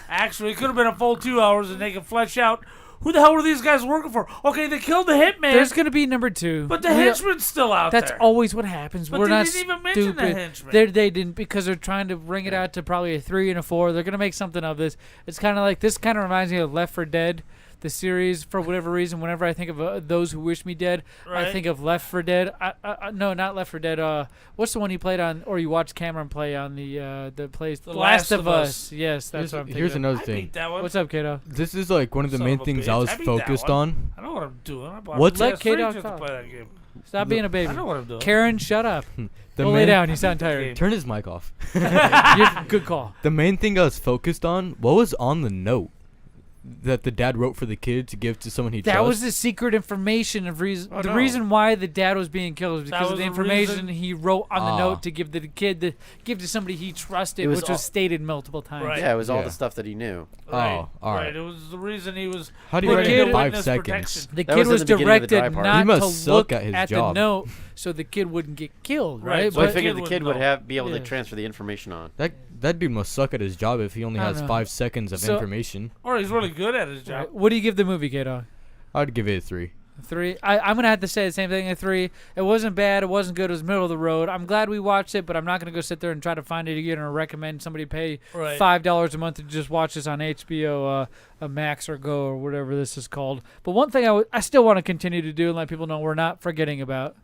Actually, it could have been a full 2 hours, and they can flesh out who the hell were these guys working for. Okay, they killed the hitman. There's going to be number 2. But the henchman's still out That's there. always what happens. But We're they not didn't even mention the stupid. henchman. They didn't because they're trying to bring it out to probably a 3 and a 4. They're going to make something of this. It's kind of like this. Kind of reminds me of Left 4 Dead, the series. For whatever reason, whenever I think of Those Who Wish Me Dead, I Right. think of Left 4 Dead. No, not Left 4 Dead. What's the one he played on, or you watched Cameron play on the place? The Last of Us. Yes, that's what I'm thinking. Here's of. another I thing. beat that one. What's up, Kato? This is like one of the Son main of a things bitch. I was beat that focused one. on. I know what I'm doing. I bought What's- a Let PS3 K-Dog just to talk. play that game. Stop being a baby. I know what I'm doing. Karen, shut up. The Go lay down. You sound tired. Turn his mic off. Good call. The main thing I was focused on, what was on the note that the dad wrote for the kid to give to someone he That trusts? was the secret information of reason. Oh, the no. reason why the dad was being killed was That because of was the the information reason? he wrote on the Ah. note to give to the kid to give to somebody he trusted, It was which all- was stated multiple times. Right. Yeah, it was all Yeah. the stuff that he knew. Right. Oh, all right. It was the reason he was. How do you put write in it in the 5 witness seconds? protection. The That kid was in was the beginning of the directed dry part. not He must to suck look at his at job. the note so the kid wouldn't get killed, Right, right? so So I But- figured the kid kid would would know. be able Yeah. to transfer the information on. That dude must suck at his job if he only I don't has know. 5 seconds of So- information. Or he's really good at his job. Right. What do you give the movie, Kato? I'd give it a 3. 3. I'm gonna have to say the same thing. A 3. It wasn't bad. It wasn't good. It was middle of the road. I'm glad we watched it, but I'm not gonna go sit there and try to find it again or recommend somebody pay Right. $5 a month to just watch this on HBO Max or Go or whatever this is called. But one thing I still want to continue to do and let people know we're not forgetting about.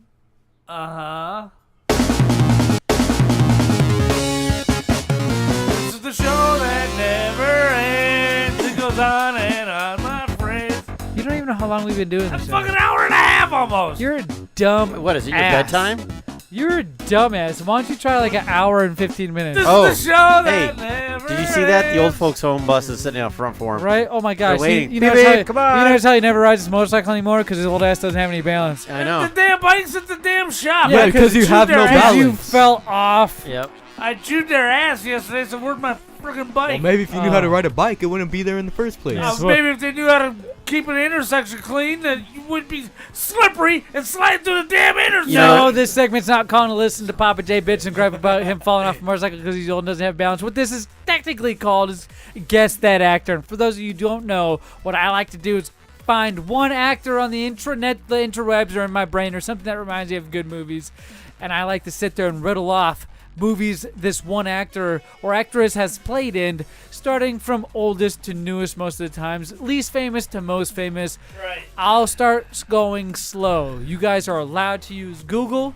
This is the show that never ends. It goes on and on, my friend. You don't even know how long we've been doing That's this. fucking hour and a half almost. You're a dumb. What is it? Your ass. bedtime? You're a dumbass. Why don't you try like an hour and 15 minutes? This Oh, is the show that hey, never Did you see that? The old ends. folks' home bus is sitting out front for him. Right? Oh my gosh. They're waiting. You notice Beep, how, beep, come on. you notice how he never rides his motorcycle anymore because his old ass doesn't have any balance. I know. The damn bike's at the damn shop. Yeah, because you chewed have their no ass. Because you balance. fell off. Yep. I chewed their ass yesterday, so where's my friggin' bike? Well, maybe if you knew how to ride a bike, it wouldn't be there in the first place. Yeah. Maybe if they knew how to keep an intersection clean, then you wouldn't be slippery and slide through the damn intersection. No, this segment's not calling to listen to Papa J bitch and gripe about him falling off a motorcycle because he's old and doesn't have balance. What this is technically called is Guess That Actor. And for those of you who don't know, what I like to do is find one actor on the intranet, the interwebs, or in my brain, or something that reminds me of good movies. And I like to sit there and riddle off movies this one actor or actress has played in, starting from oldest to newest most of the times, least famous to most famous. Right. I'll start going slow. You guys are allowed to use Google.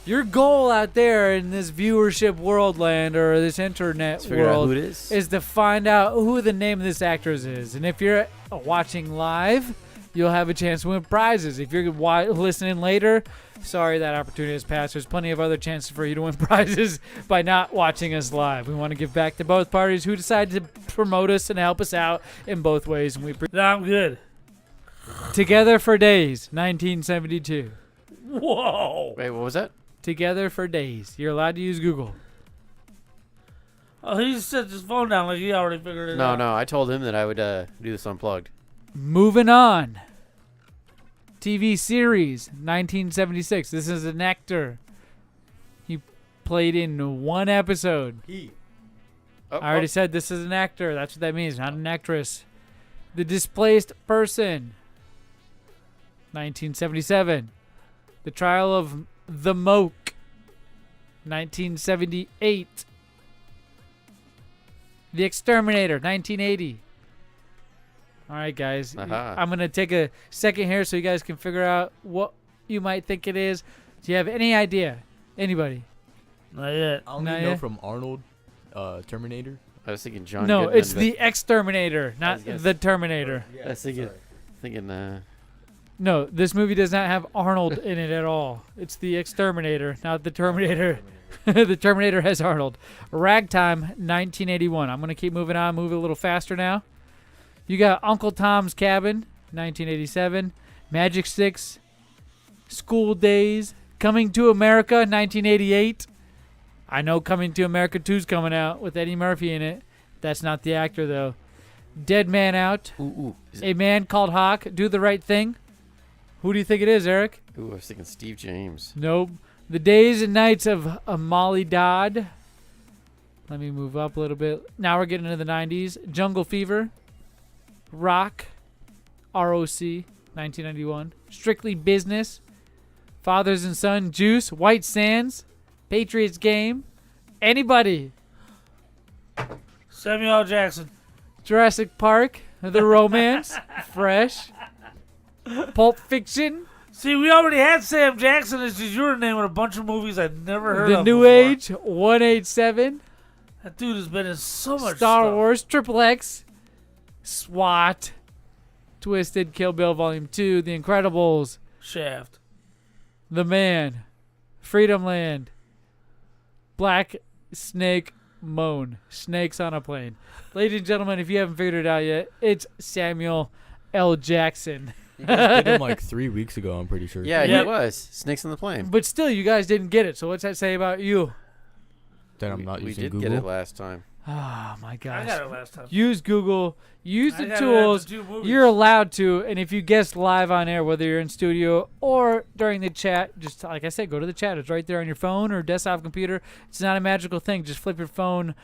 Your goal out there in this viewership world land or this internet figure out world who it is. is to find out who the name of this actress is. And if you're watching live, you'll have a chance to win prizes. If you're listening later, sorry that opportunity has passed. There's plenty of other chances for you to win prizes by not watching us live. We want to give back to both parties who decided to promote us and help us out in both ways. And I'm good. Together for Days, 1972. Whoa. Wait, what was that? Together for Days. You're allowed to use Google. Oh, he just set his phone down like he already figured it out. No, I told him that I would do this unplugged. Moving on. TV series, 1976. This is an actor. He played in one episode. I already said this is an actor. That's what that means, not an actress. The Displaced Person, 1977. The Trial of the Moke, 1978. The Exterminator, 1980. All right, guys. I'm going to take a second here so you guys can figure out what you might think it is. Do you have any idea? Anybody? Not yet. I only know from Arnold, Terminator. I was thinking John No, Goodman, it's the Exterminator, not the Terminator. I was thinking No, this movie does not have Arnold in it at all. It's the Exterminator, not the Terminator. The Terminator has Arnold. Ragtime, 1981. I'm going to keep moving on, move a little faster now. You got Uncle Tom's Cabin, 1987. Magic 6. School Days. Coming to America, 1988. I know Coming to America 2's coming out with Eddie Murphy in it. That's not the actor, though. Dead Man Out. A Man Called Hawk. Do the Right Thing. Who do you think it is, Eric? I was thinking Steve James. Nope. The Days and Nights of Molly Dodd. Let me move up a little bit. Now we're getting into the 90s. Jungle Fever. Rock. ROC. 1991. Strictly Business. Fathers and Son. Juice. White Sands. Patriots Game. Anybody? Samuel L. Jackson. Jurassic Park. The Romance. Fresh. Pulp Fiction. See, we already had Sam Jackson as your name with a bunch of movies I'd never heard The of. New before. Age. 187. That dude has been in so much Star stuff. Wars. Triple X. SWAT. Twisted. Kill Bill Volume 2. The Incredibles. Shaft. The Man. Freedom Land. Black Snake Moan. Snakes on a Plane. Ladies and gentlemen, if you haven't figured it out yet, it's Samuel L. Jackson. You guys did him like 3 weeks ago, I'm pretty sure. Yeah, he was. Snakes on the Plane. But still, you guys didn't get it. So what's that say about you? That I'm not we using did Google. get it last time. Oh, my gosh. I got it last time. Use Google. Use I the got it tools. after 2 movies. You're allowed to. And if you guessed live on air, whether you're in studio or during the chat, just like I said, go to the chat. It's right there on your phone or desktop computer. It's not a magical thing. Just flip your phone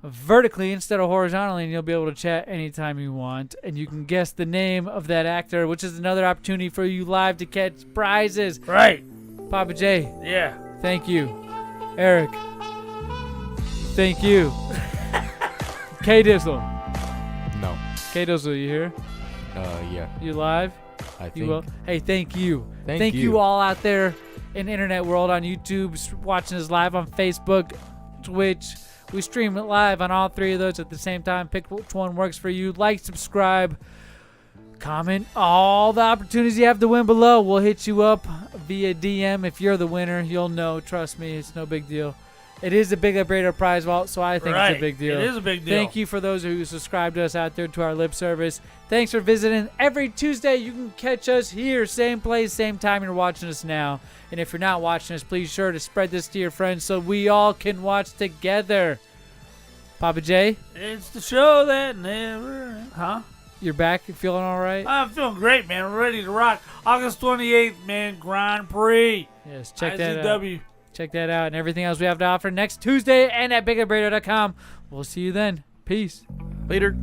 vertically instead of horizontally, and you'll be able to chat anytime you want. And you can guess the name of that actor, which is another opportunity for you live to catch prizes. Right. Papa J. Yeah. Thank you. Eric. Thank you. K-dizzle. No. K-dizzle, you here? Yeah. You live? I think. You will? Hey, thank you. Thank you you. all out there in the internet world on YouTube, watching us live on Facebook, Twitch. We stream it live on all 3 of those at the same time. Pick which one works for you. Like, subscribe, comment. All the opportunities you have to win below. We'll hit you up via DM. If you're the winner, you'll know. Trust me, it's no big deal. It is a BigLipRadio prize vault, so I think it's a big deal. It is a big deal. Thank you for those who subscribe to us out there to our lip service. Thanks for visiting. Every Tuesday, you can catch us here, same place, same time you're watching us now. And if you're not watching us, please sure to spread this to your friends so we all can watch together. Papa J? It's the show that never... Huh? You're back? You feeling all right? I'm feeling great, man. We're ready to rock. August 28th, man. Grand Prix. Yes, check that out. IZW. Check that out and everything else we have to offer next Tuesday and at BigLipRadio.com. We'll see you then. Peace. Later.